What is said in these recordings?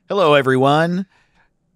Hello, everyone.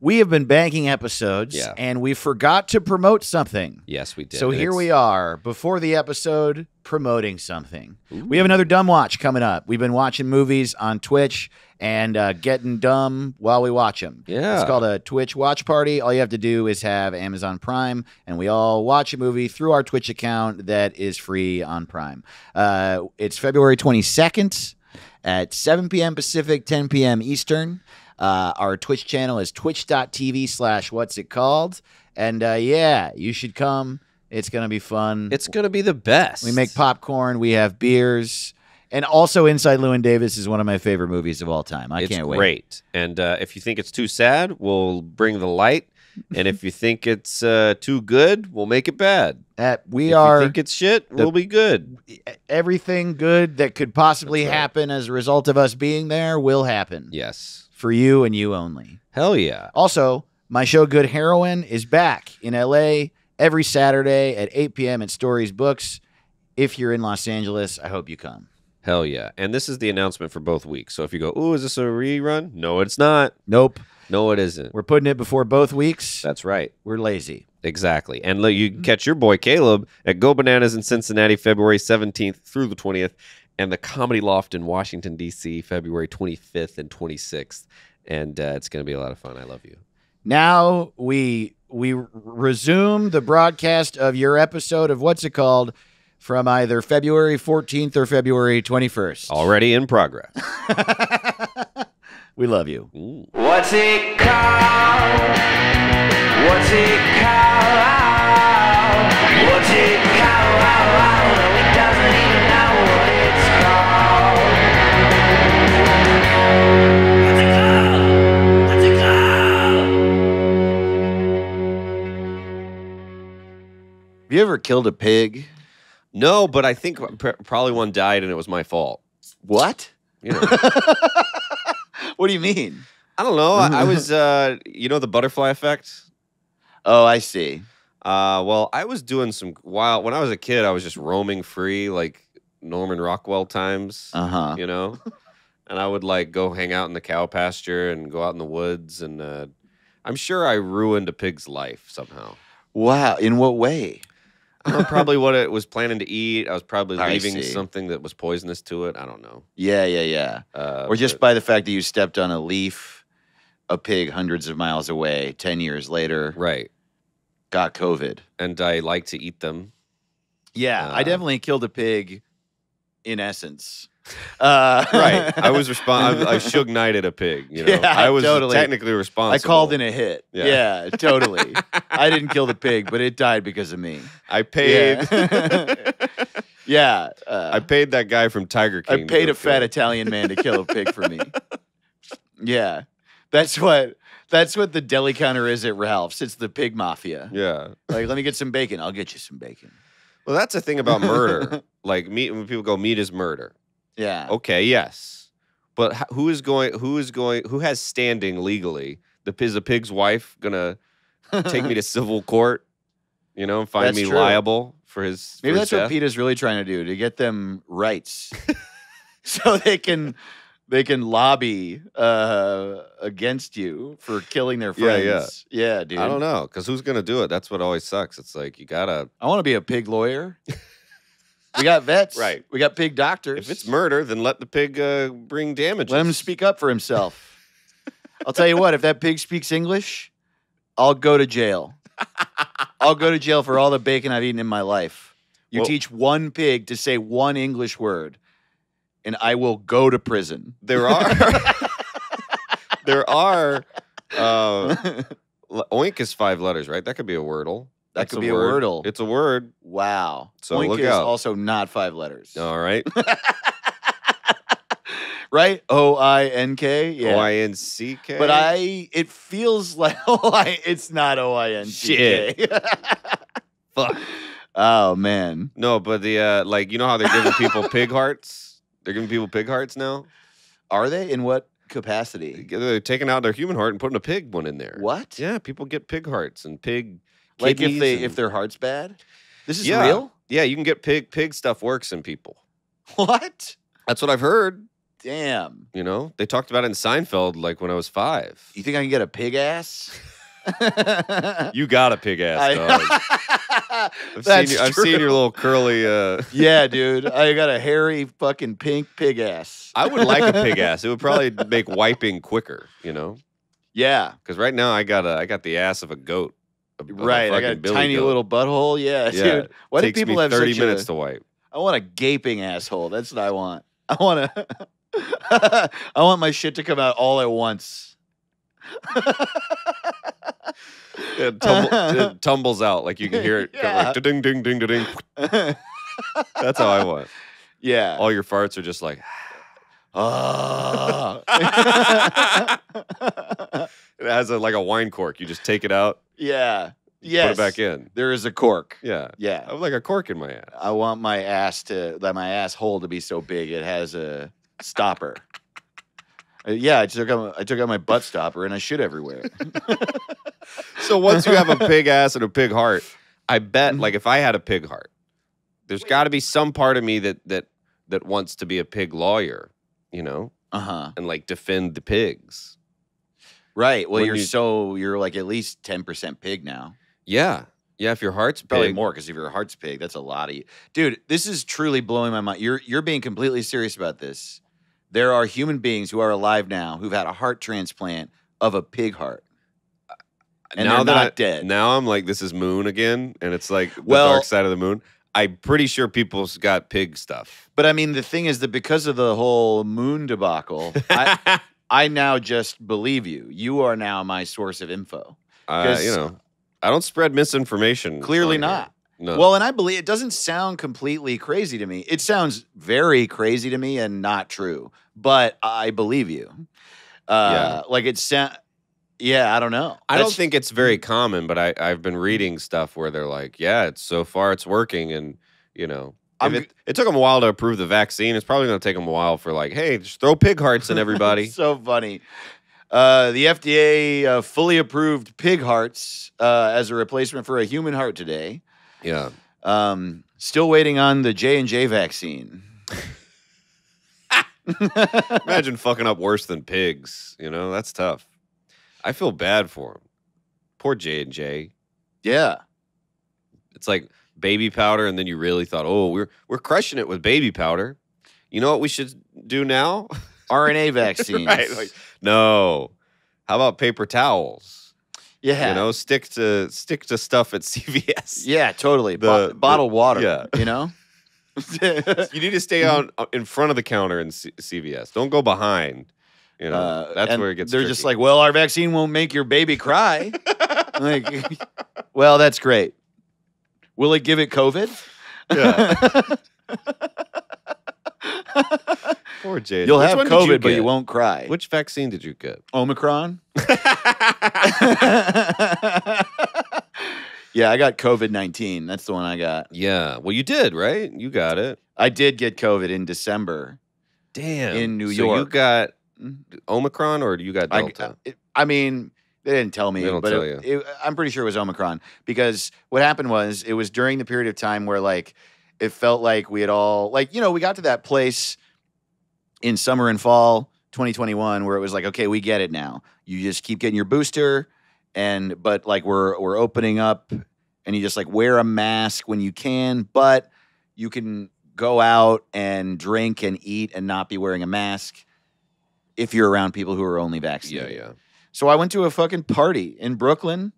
We have been banking episodes, and we forgot to promote something. Yes, we did. So here we are, before the episode, promoting something. Ooh. We have another Dumb Watch coming up. We've been watching movies on Twitch and getting dumb while we watch them. Yeah. It's called a Twitch Watch Party. All you have to do is have Amazon Prime, and we all watch a movie through our Twitch account that is free on Prime. It's February 22nd at 7 p.m. Pacific, 10 p.m. Eastern. Our Twitch channel is twitch.tv/whatsitcalled. And yeah, you should come. It's going to be fun. It's going to be the best. We make popcorn. We have beers. And also Inside Llewyn Davis is one of my favorite movies of all time. I can't wait. It's great. And if you think it's too sad, we'll bring the light. And if you think it's too good, we'll make it bad. If you think it's shit, we'll be good. Everything good that could possibly happen as a result of us being there will happen. Yes. For you and you only. Hell yeah. Also, my show Good Heroin is back in LA every Saturday at 8 p.m. at Stories Books. If you're in Los Angeles, I hope you come. Hell yeah. And this is the announcement for both weeks. So if you go, ooh, is this a rerun? No, it's not. Nope. No, it isn't. We're putting it before both weeks. That's right. We're lazy. Exactly. And you can catch your boy Caleb at Go Bananas in Cincinnati, February 17th through the 20th. And the Comedy Loft in Washington, D.C., February 25th and 26th. And it's going to be a lot of fun. I love you. Now we resume the broadcast of your episode of What's It Called from either February 14th or February 21st. Already in progress. We love you. Ooh. What's it called? What's it called? What's it called? No, he doesn't even know what it's called. What's it called? What's it called? Have you ever killed a pig? No, but I think probably one died and it was my fault. What? You know. What do you mean? I don't know. I was, you know, the butterfly effect? Oh, I see. Well, I was doing when I was a kid, I was just roaming free, like Norman Rockwell times, you know? And I would like go hang out in the cow pasture and go out in the woods. And I'm sure I ruined a pig's life somehow. Wow. In what way? Probably what it was planning to eat. I was probably leaving something that was poisonous to it. I don't know. Yeah. Or just by the fact that you stepped on a leaf, a pig hundreds of miles away, 10 years later. Right. Got COVID. And I like to eat them. Yeah, I definitely killed a pig in essence. Right. I was I Suge Knighted a pig, you know. Yeah, I was totally. technically responsible. I called in a hit. Yeah. Yeah, totally. I didn't kill the pig, but it died because of me. I paid Yeah. I paid that guy from Tiger King. I paid a fat Italian man to kill a pig for me. Yeah. That's what the deli counter is at Ralph's. It's the pig mafia. Yeah. Like, let me get some bacon. I'll get you some bacon. Well, that's the thing about murder. Like when people go, meat is murder. Yeah. Okay, yes. But who has standing legally? Is the pig's wife gonna take me to civil court, you know, and find me liable for his Maybe that's death? what PETA's really trying to do, to get them rights. So they can lobby against you for killing their friends. Yeah, dude. I don't know, because who's gonna do it? That's what always sucks. It's like you gotta. I want to be a pig lawyer. We got vets. Right. We got pig doctors. If it's murder, then let the pig bring damages. Let him speak up for himself. I'll tell you what, if that pig speaks English, I'll go to jail. I'll go to jail for all the bacon I've eaten in my life. You teach one pig to say one English word, and I will go to prison. There are oink is 5 letters, right? That could be a wordle. That could be a wordle. It's a word. Wow. So oink look is out. also not 5 letters. All right. Right? O-I-N-K? Yeah. O-I-N-C-K? But it feels like it's not O-I-N-C-K. Shit. Fuck. Oh, man. No, but the, like, you know how they're giving people pig hearts? They're giving people pig hearts now? Are they? In what capacity? They're taking out their human heart and putting a pig one in there. What? Yeah, people get pig hearts and pig Like kidneys if their heart's bad? This is real? Yeah, you can get pig stuff works in people. What? That's what I've heard. Damn. You know, they talked about it in Seinfeld like when I was 5. You think I can get a pig ass? You got a pig ass, dog. I've seen your little curly. Yeah, dude. I got a hairy fucking pink pig ass. I would like a pig ass. It would probably make wiping quicker, you know? Yeah. Because right now I got the ass of a goat. Right. I got a tiny little butthole. Yeah, dude. Why do people have 30 minutes to wipe? I want a gaping asshole. That's what I want. I want my shit to come out all at once. It tumbles out like you can hear it. Yeah. Like, ding, ding, ding, ding. That's how I want. Yeah. All your farts are just like. It has like a wine cork. You just take it out. Yeah. Yes. Put it back in. There is a cork. Yeah. Yeah. I have like a cork in my ass. I want my asshole to be so big it has a stopper. Yeah, I took out my butt stopper and I shit everywhere. So once you have a pig ass and a pig heart, I bet like if I had a pig heart, there's got to be some part of me that wants to be a pig lawyer, you know? And like defend the pigs. Right. Well, you're like at least 10% pig now. Yeah. Yeah, if your heart's probably pig. more because if your heart's pig, that's a lot of you. Dude, this is truly blowing my mind. You're being completely serious about this. There are human beings who are alive now who've had a heart transplant of a pig heart. And now they're not dead. Now I'm like, this is Moon again, and it's like the dark side of the moon. I'm pretty sure people's got pig stuff. But I mean, the thing is that because of the whole moon debacle, I now just believe you. You are now my source of info. You know, I don't spread misinformation. Clearly not. No. Well, and I believe it doesn't sound completely crazy to me. It sounds very crazy to me and not true, but I believe you. Like yeah, I don't know. I don't think it's very common, but I've been reading stuff where they're like, yeah, so far it's working. And, you know, it took them a while to approve the vaccine. It's probably going to take them a while for like, hey, just throw pig hearts in everybody. So funny. The FDA fully approved pig hearts as a replacement for a human heart today. Yeah. Still waiting on the J&J vaccine. Imagine fucking up worse than pigs. You know, that's tough. I feel bad for him. Poor J&J. Yeah. It's like baby powder, and then you really thought, oh, we're crushing it with baby powder. You know what we should do now? RNA vaccines. Right. Like, no. How about paper towels? Yeah. You know, stick to stuff at CVS. Yeah, totally. Bottled water. Yeah. You know? You need to stay on in front of the counter in CVS. Don't go behind. You know, that's where it gets tricky. Just like, well, our vaccine won't make your baby cry. Like, well, that's great. Will it give it COVID? Yeah. Poor Jay. You'll have COVID, but you won't cry. Which vaccine did you get? Omicron. Yeah, I got COVID-19. That's the one I got. Yeah. Well, you did, right? You got it. I did get COVID in December. Damn. In New York. So you got Omicron or you got Delta? I mean, they didn't tell me. They don't tell you. I'm pretty sure it was Omicron because what happened was it was during the period of time where like it felt like we had all like, you know, we got to that place in summer and fall 2021 where it was like, okay, we get it now. You just keep getting your booster but like we're opening up and you just like wear a mask when you can, but you can go out and drink and eat and not be wearing a mask if you're around people who are only vaccinated. Yeah. So I went to a fucking party in Brooklyn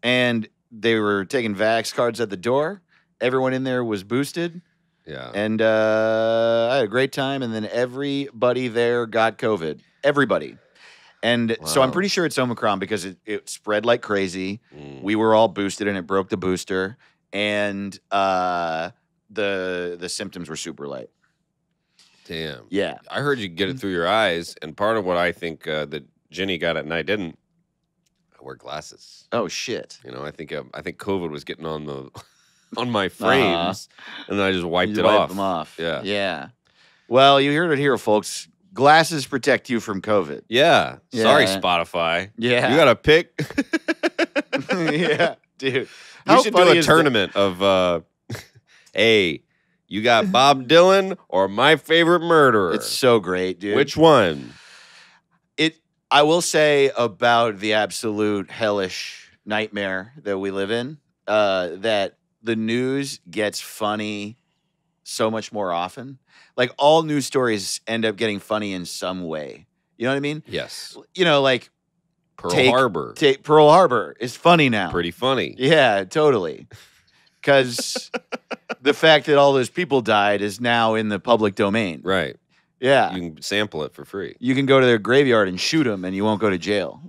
and they were taking vax cards at the door. Everyone in there was boosted. Yeah. And I had a great time. And then everybody there got COVID. Everybody. And so I'm pretty sure it's Omicron because it spread like crazy. We were all boosted and it broke the booster. And the symptoms were super light. Damn. Yeah. I heard you get it through your eyes. And part of what I think that Jenny got it and I didn't, I wear glasses. Oh, shit. You know, I think COVID was getting on the on my frames, and then I just wiped it off. Them off. Yeah. Yeah. Well, you heard it here, folks. Glasses protect you from COVID. Yeah. Sorry, Spotify. Yeah. You got to pick. Yeah, dude. You should do a tournament of, A, You got Bob Dylan or My Favorite Murderer. It's so great, dude. Which one? I will say about the absolute hellish nightmare that we live in, that the news gets funny so much more often. Like all news stories end up getting funny in some way. You know what I mean? Yes. You know, like Pearl Harbor. Pearl Harbor is funny now. Pretty funny. Yeah, totally. Because the fact that all those people died is now in the public domain. Right. Yeah. You can sample it for free. You can go to their graveyard and shoot them, and you won't go to jail.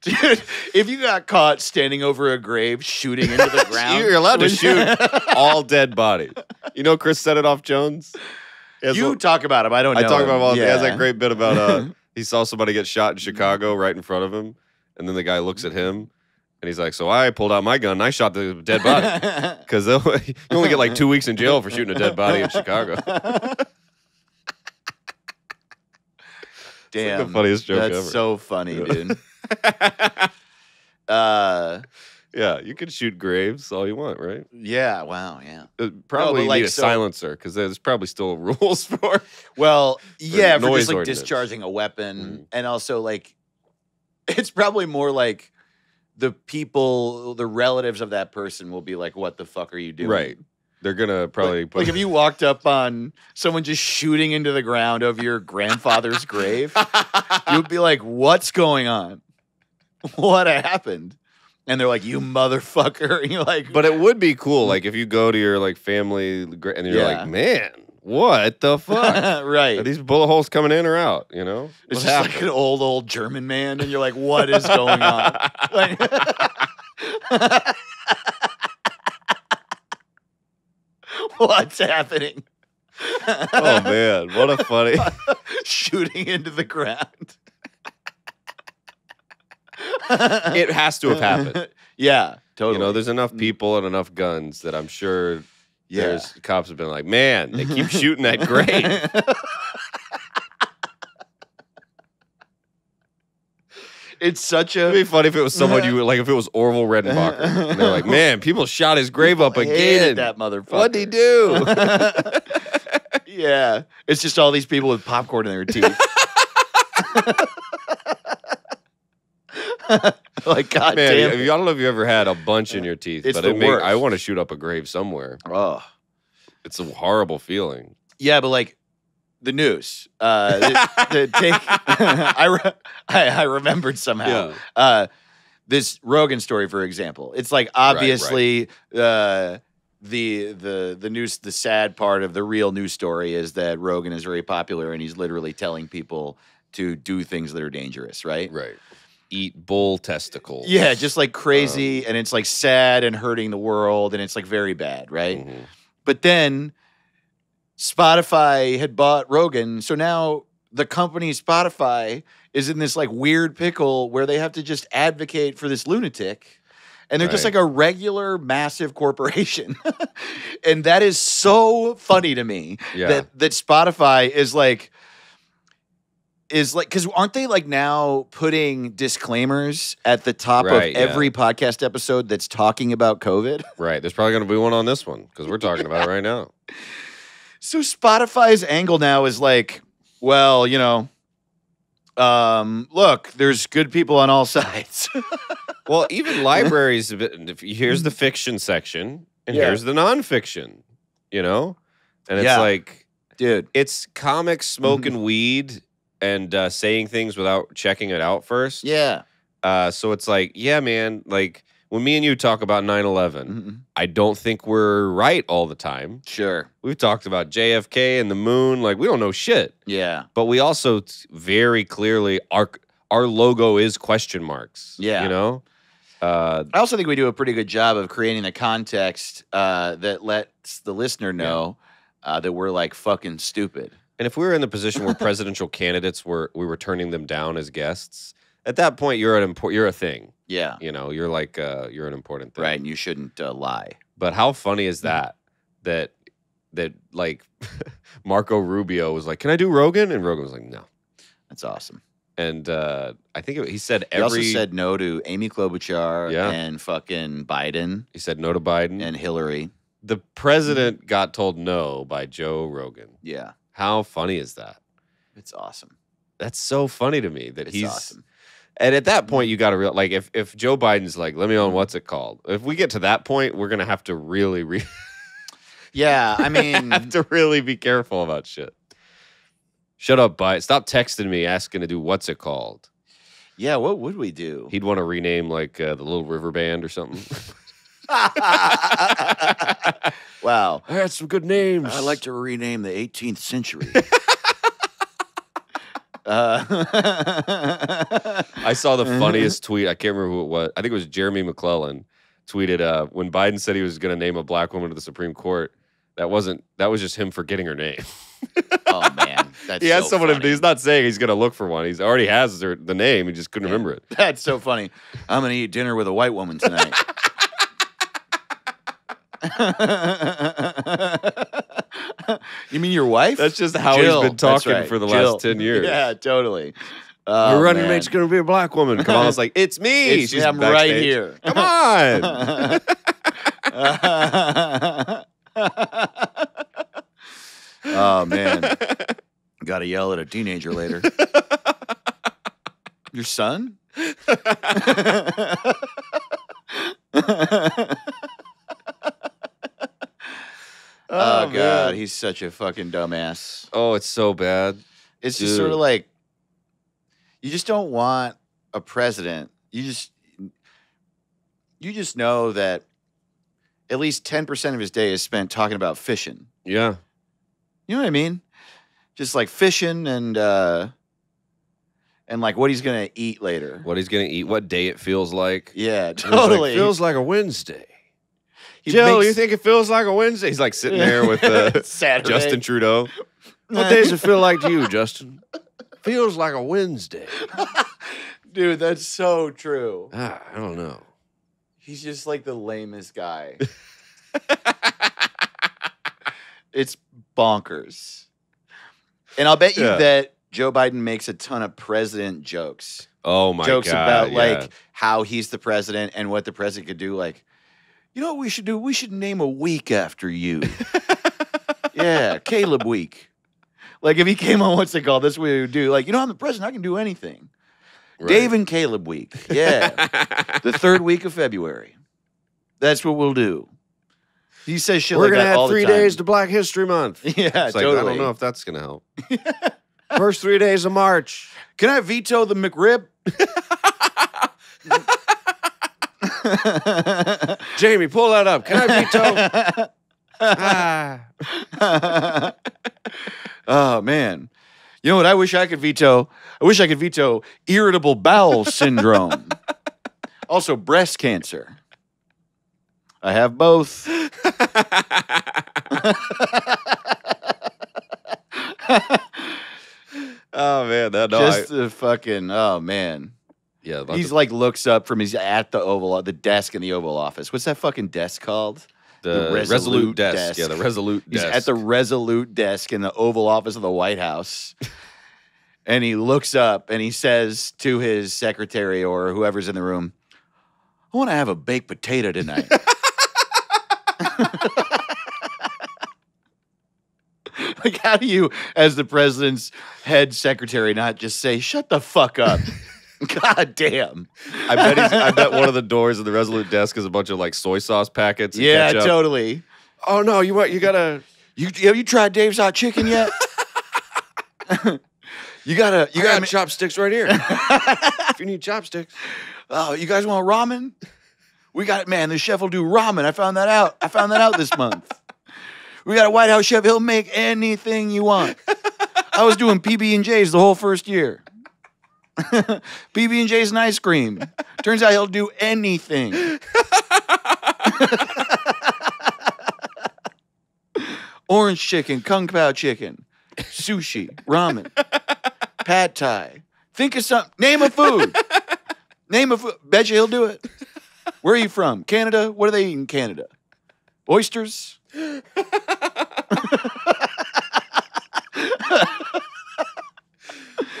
Dude, if you got caught standing over a grave shooting into the ground, You're allowed to shoot all dead bodies. You know Chris Set It Off Jones? You talk about him. I don't know. I talk him. about him. Yeah. He has that great bit about he saw somebody get shot in Chicago right in front of him, and then the guy looks at him, and he's like, so I pulled out my gun and I shot the dead body. Because you only get like 2 weeks in jail for shooting a dead body in Chicago. Damn. Like the funniest joke That's ever. so funny, dude. Yeah, you can shoot graves all you want, right? Yeah, wow, yeah. Probably but like, need a silencer because there's probably still rules for. Well, yeah, for noise just like ordinance. discharging a weapon, and also like, it's probably more like the people, the relatives of that person will be like, "What the fuck are you doing?" Right. They're gonna probably like if you walked up on someone just shooting into the ground of your grandfather's grave, you'd be like, "What's going on? What happened?" And they're like, "You motherfucker!" And you're like, But it would be cool, like if you go to your like family and you're Yeah. like, man, what the fuck? right? Are these bullet holes coming in or out? You know, It's What just happened? like an old German man, and you're like, "What is going on?" Like- What's happening? Oh man, what a funny. Shooting into the ground. It has to have happened. Yeah, totally. You know, there's enough people and enough guns that I'm sure Yeah. there's cops have been like, man, they keep shooting that grave. It's such It'd a. be funny if it was someone you like, if it was Orville Redenbacher. And they're like, man, people shot his grave up Hated again. that motherfucker. What'd he do? Yeah, it's just all these people with popcorn in their teeth. Like, God Man, damn I it. don't know if you ever had a bunch in your teeth, It's but the worst. I want to shoot up a grave somewhere. Oh. It's a horrible feeling. Yeah, but like the news. The take. I remembered somehow. This Rogan story, for example. It's like obviously the news. The sad part of the real news story is that Rogan is very popular and he's literally telling people to do things that are dangerous. Right. Right. Eat bull testicles. Yeah, just like crazy, and it's like sad and hurting the world, and it's like very bad, right? Mhm. But then Spotify had bought Rogan, so now the company Spotify is in this like weird pickle where they have to just advocate for this lunatic, and they're just Right. like a regular massive corporation. And that is so funny to me Yeah. that Spotify is like because aren't they like now putting disclaimers at the top Right, of every podcast episode that's talking about COVID? Right. There's probably going to be one on this one because we're talking about it right now. So Spotify's angle now is like, well, you know, look, there's good people on all sides. Well, even libraries, here's the fiction section and Yeah. here's the nonfiction, you know? And it's Yeah. like, Dude. it's comics smoking weed and saying things without checking it out first. Yeah. So it's like, yeah, man, like when me and you talk about 9/11, Mhm. I don't think we're right all the time. Sure. We've talked about JFK and the moon. Like, we don't know shit. Yeah. But we also very clearly, our logo is question marks. Yeah. You know? I also think we do a pretty good job of creating the context that lets the listener know that we're like fucking stupid. And if we were in the position where presidential candidates we were turning them down as guests, at that point you're a thing. Yeah. You know, you're like you're an important thing. Right. And you shouldn't lie. But how funny is that like Marco Rubio was like, "Can I do Rogan?" And Rogan was like, "No." That's awesome. And I think he said He also said no to Amy Klobuchar and fucking Biden. He said no to Biden. And Hillary. The president got told no by Joe Rogan. Yeah. How funny is that? It's awesome. That's so funny to me that he's awesome. And at that point, you got to realize, like, if Joe Biden's like, let me on what's it called? If we get to that point, we're going to have to really yeah, I mean... have to really be careful about shit. Shut up, Biden. Stop texting me asking to do what's it called. Yeah, what would we do? He'd want to rename, like, the Little River Band or something. Wow. I had some good names. I'd like to rename the 18th century. I saw the funniest tweet. I can't remember who it was. I think it was Jeremy McClellan tweeted when Biden said he was going to name a black woman to the Supreme Court. That was just him forgetting her name. Oh man, that's he has so someone. funny. He's not saying he's going to look for one. He's already has the name. He just couldn't remember it. That's so funny. I'm going to eat dinner with a white woman tonight. You mean your wife? That's just how Jill. he's been talking for the last 10 years. Yeah, totally. Your running mate's going to be a black woman. Kamala's like, it's me. She's I'm backstage. right here. Come on. Oh, man. Got to yell at a teenager later. Your son? Oh, God. He's such a fucking dumbass. Oh, it's so bad. It's just sort of like, you just don't want a president. You just know that at least 10% of his day is spent talking about fishing. Yeah. You know what I mean? Just like fishing and like what he's gonna eat later. What he's gonna eat, what day it feels like. Yeah, totally. Like, feels like a Wednesday. Jill, you think it feels like a Wednesday? He's like sitting there with Justin Trudeau. What days it feel like to you, Justin? Feels like a Wednesday. Dude, that's so true. I don't know. He's just like the lamest guy. It's bonkers. And I'll bet you that Joe Biden makes a ton of president jokes. Oh, my jokes God. Jokes about, like, how he's the president and what the president could do. Like, you know what we should do? We should name a week after you. Yeah, Caleb week. Like, if he came on, what's it called? That's what we would do. Like, you know, I'm the president. I can do anything. Right. Dave and Caleb week. Yeah. The 3rd week of February. That's what we'll do. He says shit like that all the time. We're going to have 3 days to Black History Month. Yeah, it's totally. Like, I don't know if that's going to help. First 3 days of March. Can I veto the McRib? Jamie, pull that up. Can I veto? Oh, man. You know what I wish I could veto? I wish I could veto irritable bowel syndrome. Also, breast cancer. I have both. Oh, man. The fucking, oh, man. Yeah, he's like looks up from he's at the desk in the Oval Office. What's that fucking desk called? The Resolute Desk. Yeah, the Resolute Desk. He's at the Resolute Desk in the Oval Office of the White House. And he looks up and he says to his secretary or whoever's in the room, I want to have a baked potato tonight. Like, how do you, as the president's head secretary, not just say, shut the fuck up? God damn. I bet one of the doors of the Resolute Desk is a bunch of like soy sauce packets. And yeah, ketchup. Totally. Oh no, you gotta. Have you tried Dave's Hot Chicken yet? You got chopsticks right here. If you need chopsticks. Oh, you guys want ramen? We got it, man. The chef will do ramen. I found that out this month. We got a White House chef. He'll make anything you want. I was doing PB&J's the whole first year. PB&J's and ice cream. Turns out he'll do anything. Orange chicken, kung pao chicken, sushi, ramen, pad thai. Think of something. Name a food. Bet you he'll do it. Where are you from? Canada? What do they eat in Canada? Oysters?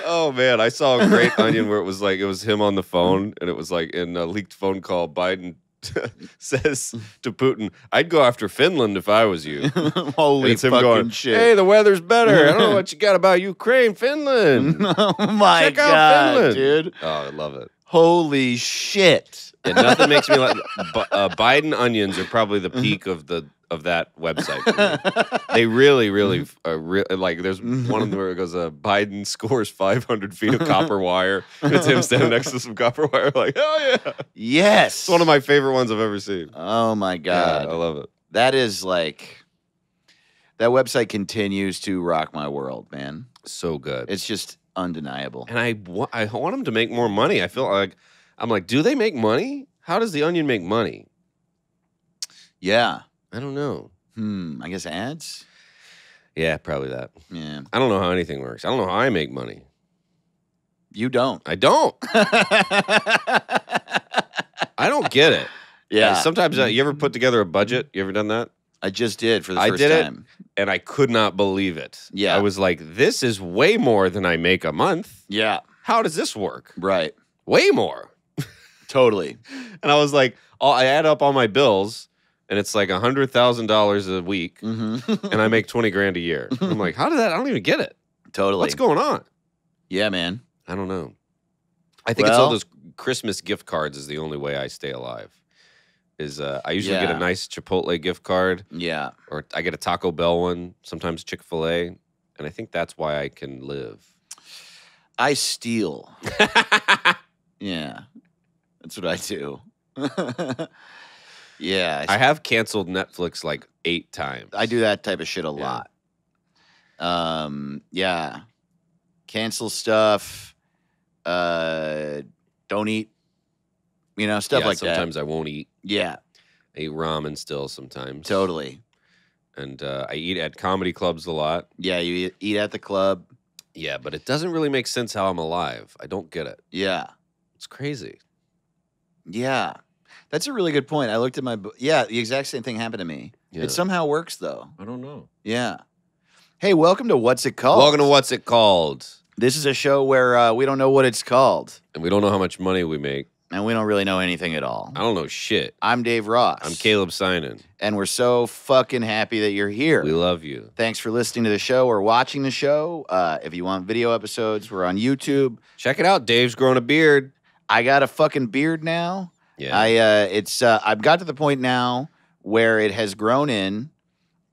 Oh Oh man, I saw a great Onion where it was him on the phone, and it was like in a leaked phone call. Biden says to Putin, "I'd go after Finland if I was you." Holy it's him fucking going, shit! "Hey, the weather's better. I don't know what you got about Ukraine, Finland. Oh my Check god, out Finland, dude! Oh, I love it. Holy shit! And nothing makes me like Biden onions are probably the peak of that website. For me. They really like. There's one of them where it goes, "Biden scores 500 feet of copper wire." And it's him standing next to some copper wire. Like, hell yeah! Yes, It's one of my favorite ones I've ever seen. Oh my god, Yeah, I love it. That is like that website continues to rock my world, man. So good. It's just undeniable. And I want them to make more money. I feel like I'm like, do they make money? How does the Onion make money? Yeah. I don't know. I guess ads? Yeah, probably that. Yeah. I don't know how anything works. I don't know how I make money. You don't. I don't. I don't get it. Yeah. Sometimes you ever put together a budget? You ever done that? I just did for the I first did time. And I could not believe it. Yeah. I was like, this is way more than I make a month. Yeah. How does this work? Right. Way more. Totally. And I was like, I add up all my bills, and it's like $100,000 a week, and I make 20 grand a year. I'm like, how did that? I don't even get it. Totally. What's going on? Yeah, man. I don't know. I think it's all those Christmas gift cards is the only way I stay alive. I usually get a nice Chipotle gift card. Yeah. Or I get a Taco Bell one, sometimes Chick-fil-A. And I think that's why I can live. I steal. Yeah. That's what I do. Yeah. I have canceled Netflix like 8 times. I do that type of shit a lot. Yeah. Cancel stuff. Don't eat. Stuff like that. Sometimes I won't eat. Yeah. I eat ramen still sometimes. Totally. And I eat at comedy clubs a lot. Yeah, you eat at the club. Yeah, but it doesn't really make sense how I'm alive. I don't get it. Yeah. It's crazy. Yeah. That's a really good point. I looked at my book. Yeah, the exact same thing happened to me. Yeah. It somehow works, though. I don't know. Yeah. Hey, welcome to What's It Called? Welcome to What's It Called? This is a show where we don't know what it's called. And we don't know how much money we make. And we don't really know anything at all. I don't know shit. I'm Dave Ross. I'm Caleb Sinan. And we're so fucking happy that you're here. We love you. Thanks for listening to the show or watching the show. If you want video episodes, we're on YouTube. Check it out. Dave's growing a beard. I got a fucking beard now. Yeah. I've got to the point now where it has grown in,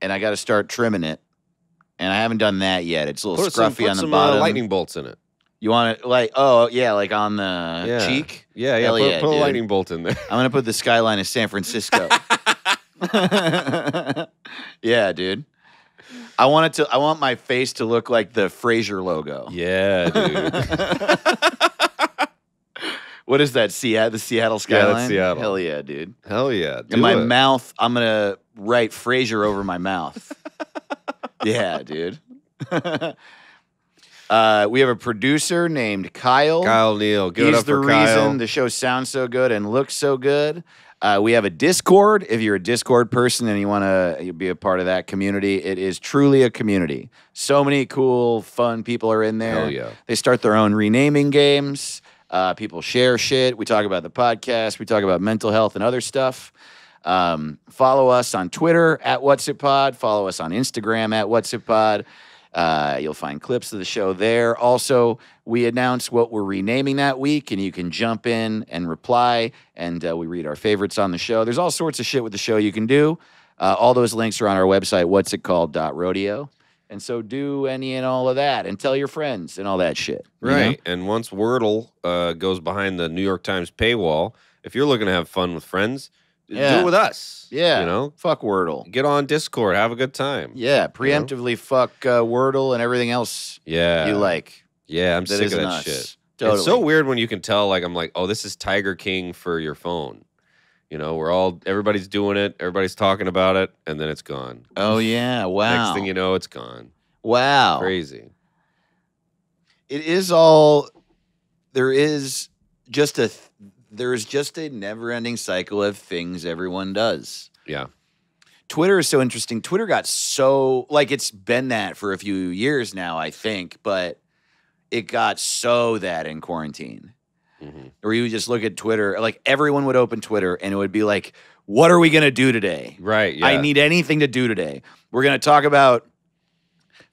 and I got to start trimming it. And I haven't done that yet. It's a little scruffy on the bottom. Lightning bolts in it. You want it like, like on the cheek? Yeah, Hell put a dude. lightning bolt in there. I'm going to put the skyline of San Francisco. Yeah, dude. I want my face to look like the Frasier logo. Yeah, dude. What is that? The Seattle skyline? Yeah, that's Seattle. Hell yeah, dude. Hell yeah. In my mouth, I'm going to write Frasier over my mouth. Yeah, dude. We have a producer named Kyle. Kyle Neal. Give it He's up the for Kyle. reason the show sounds so good and looks so good. We have a Discord. If you're a Discord person and you want to be a part of that community, it is truly a community. So many cool, fun people are in there. Hell yeah. They start their own renaming games. People share shit. We talk about the podcast. We talk about mental health and other stuff. Follow us on Twitter at What's It Pod. Follow us on Instagram at What's It Pod. You'll find clips of the show there. Also, we announce what we're renaming that week, and you can jump in and reply, and we read our favorites on the show. There's all sorts of shit with the show you can do. All those links are on our website, whatsitcalled.rodeo. And so do any and all of that, and tell your friends and all that shit. Right. And once Wordle goes behind the New York Times paywall, if you're looking to have fun with friends, do it with us. Yeah. Fuck Wordle. Get on Discord. Have a good time. Yeah. Preemptively fuck Wordle and everything else you like. Yeah, I'm sick of that us. shit. Totally. It's so weird when you can tell, I'm like, oh, this is Tiger King for your phone. Everybody's doing it, everybody's talking about it, and then it's gone. Oh, yeah. Wow. Next thing you know, it's gone. Wow. Crazy. It is all, there's just a never-ending cycle of things everyone does. Yeah. Twitter is so interesting. Twitter got so, it's been that for a few years now, I think, but it got so that in quarantine. Mm-hmm. Or you would just look at Twitter, like everyone would open Twitter and it would be like, what are we going to do today? Right, yeah. I need anything to do today. We're going to talk about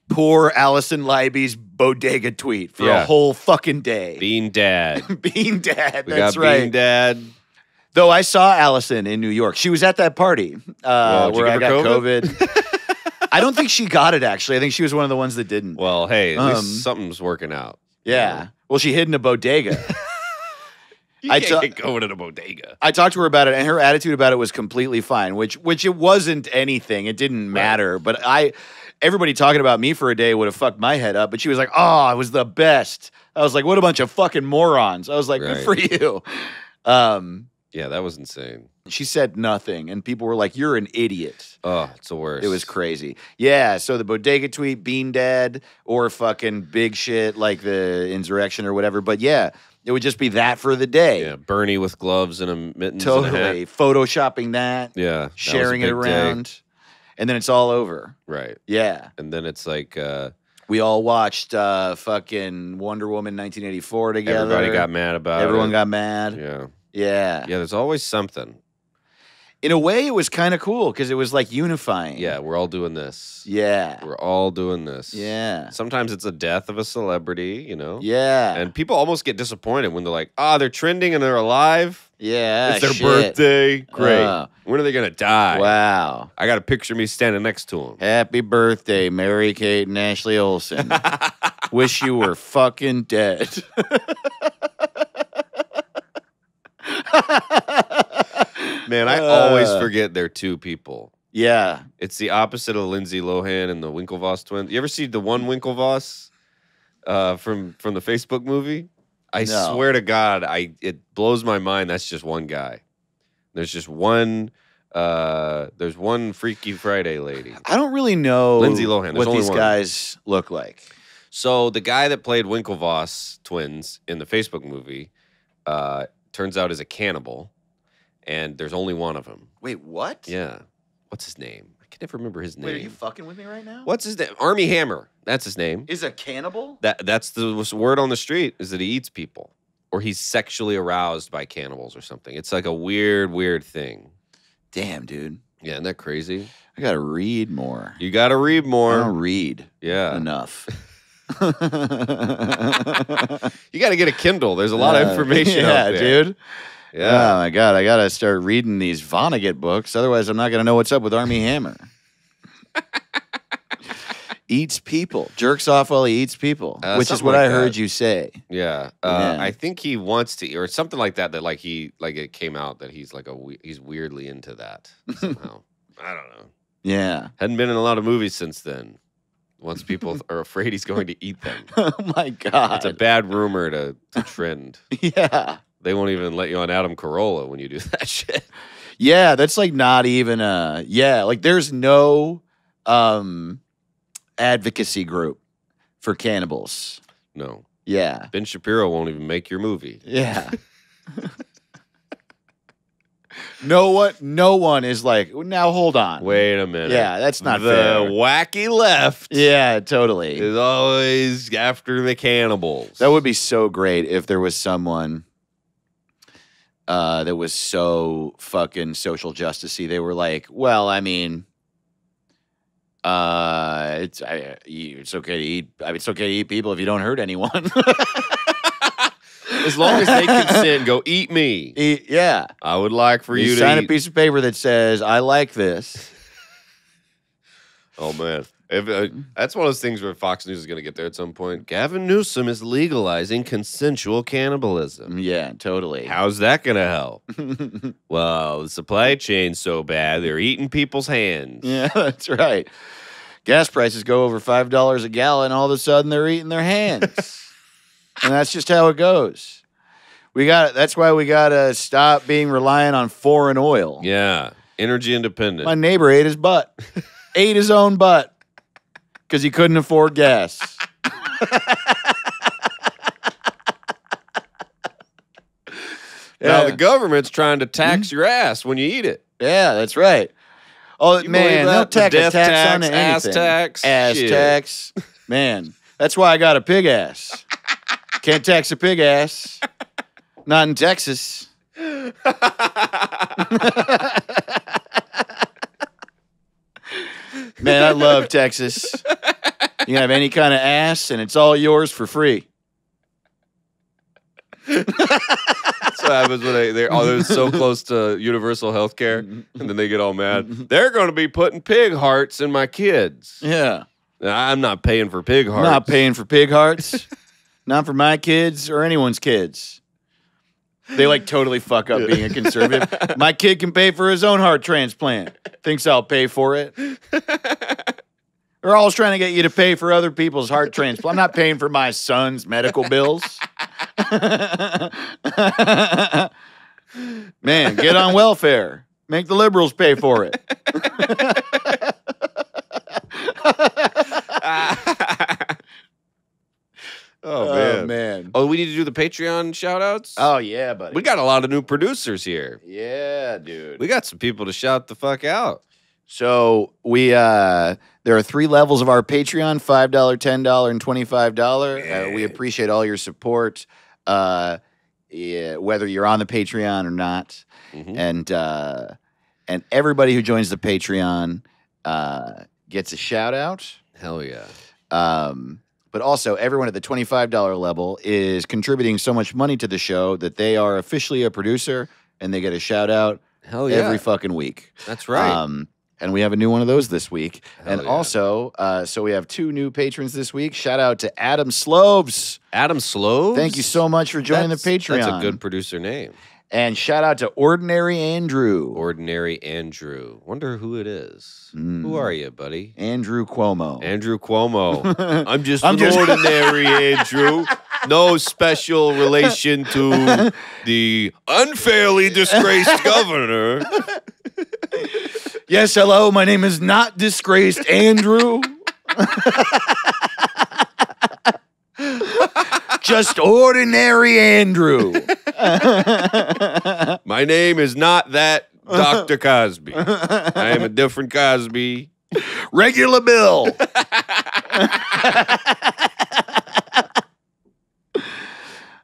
poor Allison Leiby's bodega tweet for a whole fucking day. Bean Dad. Bean Dad, We that's got right. Bean Dad. Though I saw Allison in New York. She was at that party where I got COVID. I don't think she got it, actually. I think she was one of the ones that didn't. Well, hey, at least something's working out. Yeah. Well, she hid in a bodega. You can't get going in a bodega. I talked to her about it, and her attitude about it was completely fine, which it wasn't anything. It didn't matter. But everybody talking about me for a day would have fucked my head up. But she was like, oh, I was the best. I was like, what a bunch of fucking morons. I was like, good for you. Yeah, that was insane. She said nothing, and people were like, you're an idiot. Oh, it's the worst. It was crazy. Yeah, so the bodega tweet, Bean Dad, or fucking big shit like the insurrection or whatever. But yeah, it would just be that for the day. Yeah, Bernie with gloves and a mittens Totally. and a hat. Photoshopping that. Yeah. Sharing it around. Day. And then it's all over. Right. Yeah. And then it's like... we all watched fucking Wonder Woman 1984 together. Everybody got mad about it. Everyone got mad. Yeah. Yeah. Yeah, there's always something. In a way, it was kind of cool because it was like unifying. Yeah, we're all doing this. Yeah. We're all doing this. Yeah. Sometimes it's a death of a celebrity, you know? Yeah. And people almost get disappointed when they're like, they're trending and they're alive. Yeah. It's their birthday. Great. When are they going to die? Wow. I got to picture me standing next to them. Happy birthday, Mary Kate and Ashley Olsen. Wish you were fucking dead. Man, I always forget they're two people. Yeah. It's the opposite of Lindsay Lohan and the Winklevoss twins. You ever see the one Winklevoss from the Facebook movie? I swear to God, it blows my mind. That's just one guy. There's just one. There's one Freaky Friday lady. I don't really know Lindsay Lohan. what these guys look like. So the guy that played Winklevoss twins in the Facebook movie turns out is a cannibal, and there's only one of them. Wait, what? Yeah. What's his name? I can never remember his name. Wait, are you fucking with me right now? What's his name? Armie Hammer. That's his name. Is a cannibal? That's the word on the street is that he eats people, or he's sexually aroused by cannibals or something. It's like a weird thing. Damn, dude. Yeah, isn't that crazy? I gotta read more. You gotta read more. I don't read. Yeah. Enough. You gotta get a Kindle. There's a lot of information out there. Dude. Yeah. Oh my God, I gotta start reading these Vonnegut books. Otherwise, I'm not gonna know what's up with Armie Hammer. Eats people, jerks off while he eats people, which is what I heard you say. Yeah, I think he wants to, or something like that. That like it came out that he's like he's weirdly into that somehow. I don't know. Yeah, hadn't been in a lot of movies since then. Once people are afraid he's going to eat them. Oh my God, it's a bad rumor to trend. Yeah. They won't even let you on Adam Carolla when you do that shit. Yeah, that's like not even like there's no advocacy group for cannibals. No. Yeah. Ben Shapiro won't even make your movie. Yeah. No one is like, now hold on. Wait a minute. Yeah, that's not the fair. wacky left. Yeah, totally. Is always after the cannibals. That would be so great if there was someone that was so fucking social justice-y. They were like, well, I mean, it's okay to eat. I mean, it's okay to eat people if you don't hurt anyone. As long as they consent and go, eat me. Yeah. I would like for you to sign eat. a piece of paper that says, I like this. Oh, man. That's one of those things where Fox News is going to get there at some point. Gavin Newsom is legalizing consensual cannibalism. Yeah, totally. How's that going to help? Well, the supply chain's so bad, they're eating people's hands. Yeah, that's right. Gas prices go over $5 a gallon, all of a sudden they're eating their hands. And that's just how it goes. That's why we got to stop being reliant on foreign oil. Yeah, energy independent. My neighbor ate his butt. Ate his own butt. Because he couldn't afford gas. Now the government's trying to tax your ass when you eat it. Yeah, that's right. Oh, man, they'll tack a tax on anything. Ass tax. Ass Shit. tax. Man, That's why I got a pig ass. Can't tax a pig ass. Not in Texas. Man, I love Texas. You can have any kind of ass, and it's all yours for free. That's what happens when they're so close to universal health care, and then they get all mad. They're going to be putting pig hearts in my kids. Yeah. I'm not paying for pig hearts. Not paying for pig hearts. Not for my kids or anyone's kids. They like totally fuck up being a conservative. My kid can pay for his own heart transplant. Thinks I'll pay for it. They're always trying to get you to pay for other people's heart transplant. I'm not paying for my son's medical bills. Man, get on welfare. Make the liberals pay for it. Oh, man. Oh, we need to do the Patreon shout-outs? Oh, yeah, buddy. We got a lot of new producers here. Yeah, dude. We got some people to shout the fuck out. So there are 3 levels of our Patreon, $5, $10, and $25. We appreciate all your support, whether you're on the Patreon or not. Mm-hmm. And everybody who joins the Patreon gets a shout out. Hell yeah. But also, everyone at the $25 level is contributing so much money to the show that they are officially a producer and they get a shout out every fucking week. That's right. And we have a new one of those this week. Hell also, so we have 2 new patrons this week. Shout out to Adam Slobes. Adam Slobes? Thank you so much for joining the Patreon. That's a good producer name. And shout out to Ordinary Andrew. Ordinary Andrew. Wonder who it is. Who are you, buddy? Andrew Cuomo. Andrew Cuomo. I'm just ordinary Andrew. No special relation to the unfairly disgraced governor. Yes, hello. My name is not disgraced Andrew. Just ordinary Andrew. My name is not that Dr. Cosby. I am a different Cosby. Regular Bill.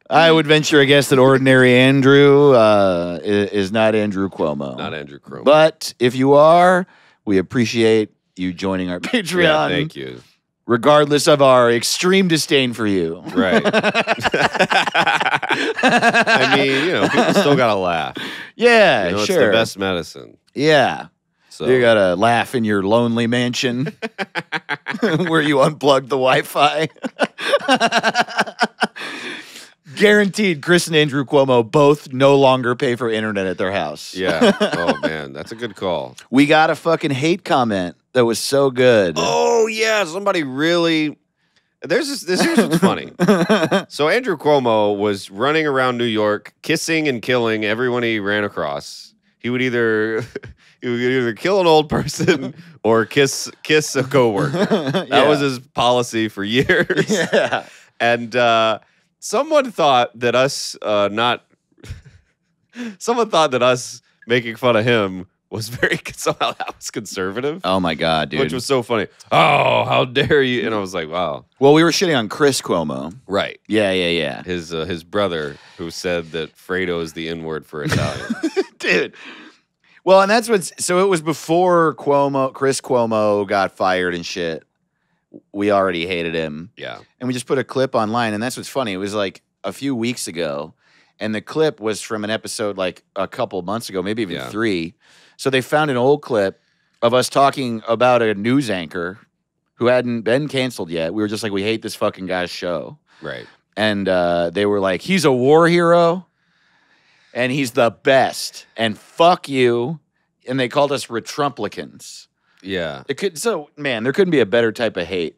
I would venture a guess that ordinary Andrew is not Andrew Cuomo. Not Andrew Cuomo. But if you are, we appreciate you joining our Patreon. Yeah, thank you. Regardless of our extreme disdain for you. Right. I mean, people still got to laugh. Yeah, sure. It's the best medicine. Yeah. So you got to laugh in your lonely mansion where you unplugged the Wi-Fi. Guaranteed, Chris and Andrew Cuomo both no longer pay for internet at their house. Yeah. Oh, man. That's a good call. We got a fucking hate comment that was so good. Oh, yeah. Somebody really... Here's what's funny. So Andrew Cuomo was running around New York, kissing and killing everyone he ran across. He would either kill an old person or kiss a coworker. That was his policy for years. Yeah. And someone thought that us making fun of him was somehow that was conservative. Oh my God, dude. Which was so funny. Oh, how dare you? And I was like, wow. Well, we were shitting on Chris Cuomo. Right. Yeah. His brother who said that Fredo is the N-word for Italians. Dude. Well, and that's so it was before Chris Cuomo got fired and shit. We already hated him. Yeah. And we just put a clip online, and that's what's funny. It was like a few weeks ago, and the clip was from an episode like a couple months ago, maybe even 3. So they found an old clip of us talking about a news anchor who hadn't been canceled yet. We were just like, we hate this fucking guy's show. Right. And they were like, he's a war hero, and he's the best, and fuck you. And they called us Retrumplicans. Yeah. There couldn't be a better type of hate.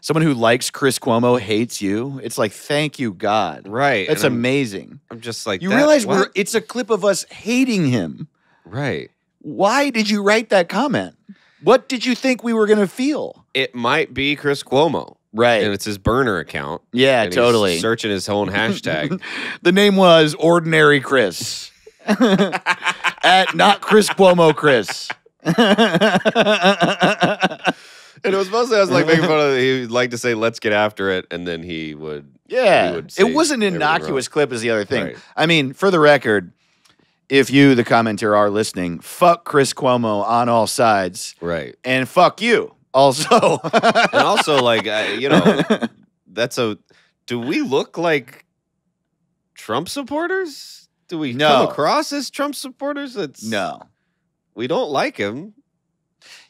Someone who likes Chris Cuomo hates you. It's like, thank you, God. Right. That's amazing. I'm just like, you realize it's a clip of us hating him. Right. Why did you write that comment? What did you think we were going to feel? It might be Chris Cuomo. Right. And it's his burner account. Yeah, and totally. He's searching his own hashtag. The name was Ordinary Chris. At not Chris Cuomo Chris. And it was mostly I was like making fun of. He would like to say "Let's get after it," and then he would. Yeah, he would say it was an everything innocuous wrong. clip. Is the other thing. Right. I mean, for the record, if you, the commenter, are listening, fuck Chris Cuomo on all sides, Right. and fuck you also. And also, like, you know, that's a. Do we look like Trump supporters? Do we No. come across as Trump supporters? It's No. We don't like him.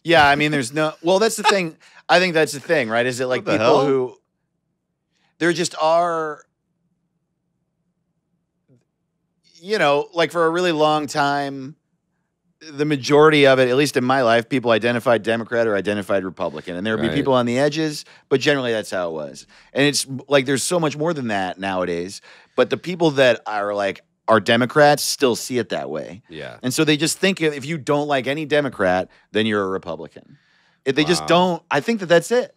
Yeah, I mean, there's no. Well, that's the thing. I think that's the thing, right? Is it like What the people hell? who there just are, you know, like for a really long time, the majority of it, at least in my life, people identified Democrat or identified Republican, and there would be Right. people on the edges, but generally that's how it was. And it's like there's so much more than that nowadays. But the people that are Democrats still see it that way. Yeah. And so they just think if you don't like any Democrat, then you're a Republican. If they just Wow. don't, I think that's it.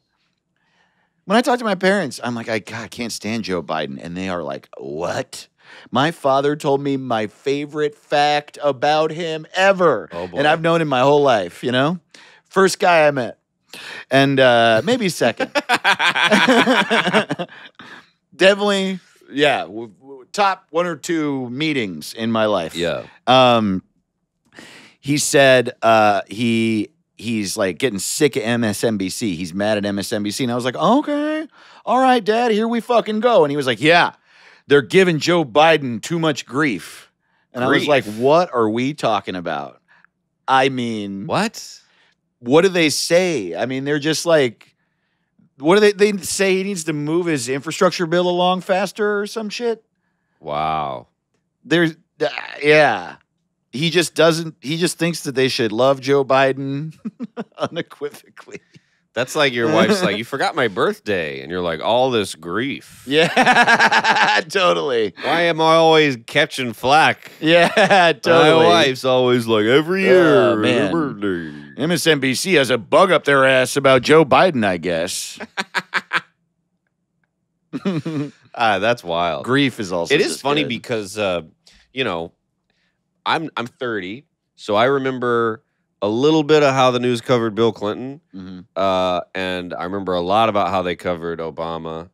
When I talk to my parents, I'm like, I can't stand Joe Biden. And they are like, what? My father told me my favorite fact about him ever. Oh, boy. And I've known him my whole life, you know? First guy I met. And maybe second. Definitely, yeah, top 1 or 2 meetings in my life. Yeah. He said he's like getting sick of MSNBC. He's mad at MSNBC. And I was like, okay, all right, Dad, here we fucking go. And he was like, yeah, they're giving Joe Biden too much grief. And I was like, what are we talking about? I mean, What? what do they say? I mean, they're just like, what do they say he needs to move his infrastructure bill along faster or some shit? Wow. There's, yeah. He just thinks that they should love Joe Biden unequivocally. That's like your wife's like, you forgot my birthday. And you're like, all this grief. Yeah, totally. Why am I always catching flack? Yeah, totally. My wife's always like, every year, Oh, man. her birthday. MSNBC has a bug up their ass about Joe Biden, I guess. That's wild. Grief is also It is just funny good. because, you know, I'm 30, so I remember a little bit of how the news covered Bill Clinton, Mhm. and I remember a lot about how they covered Obama.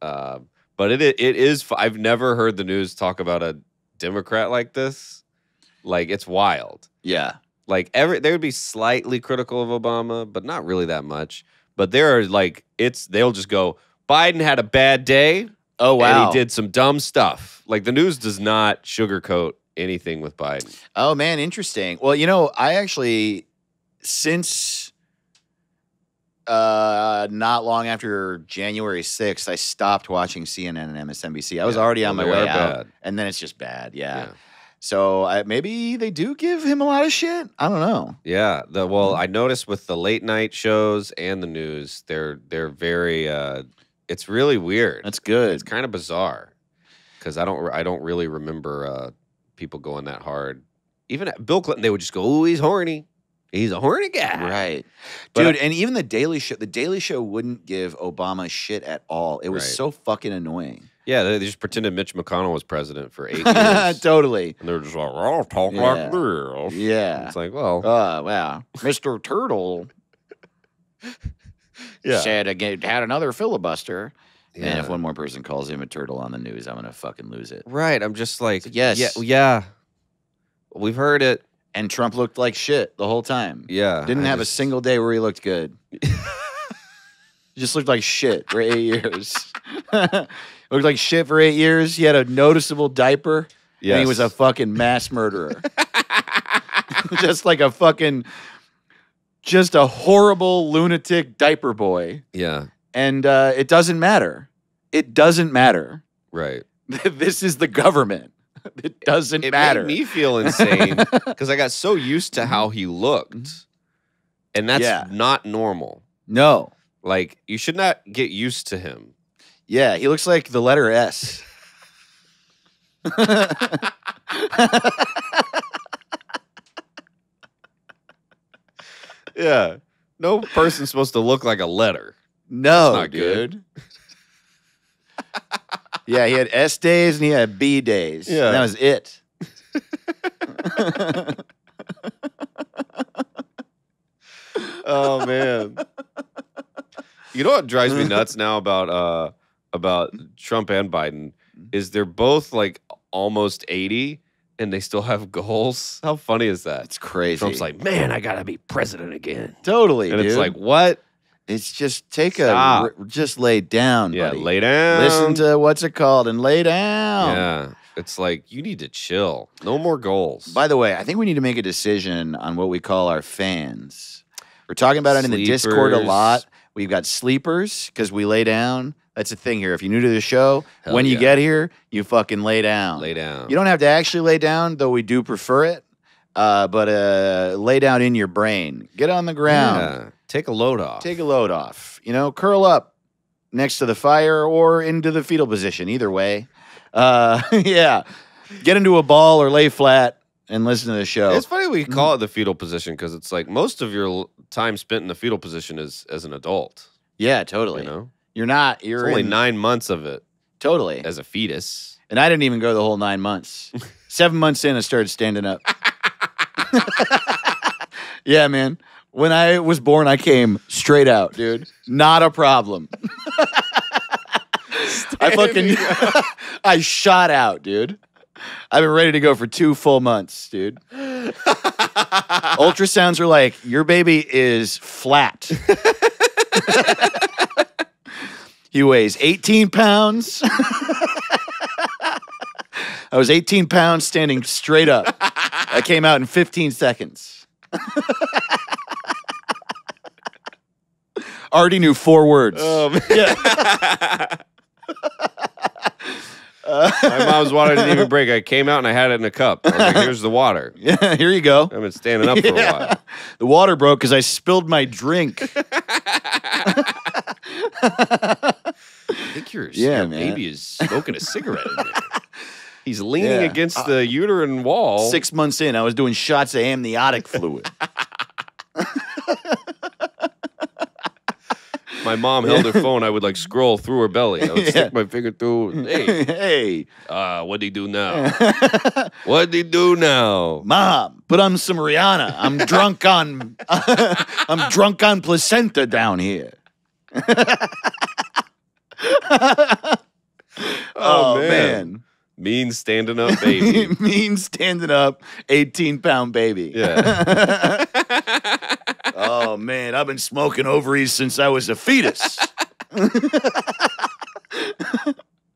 But it is. I've never heard the news talk about a Democrat like this. Like, it's wild. Yeah. Like they would be slightly critical of Obama, but not really that much. But there are like they'll just go, Biden had a bad day. Oh, wow. And he did some dumb stuff. Like, the news does not sugarcoat anything with Biden. Oh, man, interesting. Well, you know, I actually, since not long after January 6th, I stopped watching CNN and MSNBC. I was already on my they way are out. bad. And then it's just bad. Yeah. So maybe they do give him a lot of shit. I don't know. Yeah. I noticed with the late night shows and the news, they're very it's really weird. That's good. It's kind of bizarre because I don't really remember people going that hard. Even at Bill Clinton, they would just go, "Oh, he's horny. He's a horny guy." Right. But Dude, and even the Daily Show wouldn't give Obama shit at all. It was Right. so fucking annoying. Yeah, they just pretended Mitch McConnell was president for 8 years. Totally. And they're just like, "I'll talk Yeah. like this." Yeah. It's like, well, Oh, wow. Mr. Turtle said again, had another filibuster. And if one more person calls him a turtle on the news, I'm going to fucking lose it. Right. I'm just like, Yes. Yeah. We've heard it. And Trump looked like shit the whole time. Yeah. Didn't have a single day where he looked good. He just looked like shit for 8 years. Looked like shit for 8 years. He had a noticeable diaper. Yes. And he was a fucking mass murderer. Just like just a horrible lunatic diaper boy. Yeah. And it doesn't matter. It doesn't matter. Right. This is the government. It doesn't matter. It made me feel insane because I got so used to how he looked. And that's not normal. No. Like, you should not get used to him. Yeah, he looks like the letter S. Yeah. No person's supposed to look like a letter. No, not good. dude. Yeah, he had S days and he had B days. Yeah. And that was it. Oh, man. You know what drives me nuts now about Trump and Biden is they're both like almost 80 and they still have goals. How funny is that? It's crazy. Trump's like, man, I gotta be president again. Totally, and dude. it's like, what? It's just just lay down, Yeah, buddy. lay down. Listen to what's it called and lay down. Yeah. It's like, you need to chill. No more goals. By the way, I think we need to make a decision on what we call our fans. We're talking about it in the Discord a lot. We've got sleepers because we lay down. That's the thing here. If you're new to the show, when you get here, you fucking lay down. Lay down. You don't have to actually lay down, though we do prefer it. But lay down in your brain. Get on the ground. Yeah. Take a load off. Take a load off. Curl up next to the fire or into the fetal position. Either way. Yeah. Get into a ball or lay flat and listen to the show. It's funny we call it the fetal position because it's like most of your time spent in the fetal position is as an adult. Yeah, totally. You're not. You're it's only 9 months of it. Totally. As a fetus. And I didn't even go the whole 9 months. 7 months in, I started standing up. Yeah, man. When I was born, I came straight out, dude. Not a problem. I shot out, dude. I've been ready to go for 2 full months, dude. Ultrasounds are like, your baby is flat. He weighs 18 pounds. I was 18 pounds standing straight up. I came out in 15 seconds. Already knew 4 words. Yeah. My mom's water didn't even break. I came out and I had it in a cup. I was like, here's the water. Yeah, here you go. I've been standing up for a while. The water broke because I spilled my drink. I think your baby is smoking a cigarette in there. He's leaning against the uterine wall. 6 months in, I was doing shots of amniotic fluid. My mom held her phone. I would like scroll through her belly. I would stick my finger through. Hey, what'd he do now? What'd he do now? Mom, put on some Rihanna. I'm drunk on, I'm drunk on placenta down here. Oh man. Mean standing up baby. Mean standing up 18-pound baby. Yeah. Oh man, I've been smoking ovaries since I was a fetus.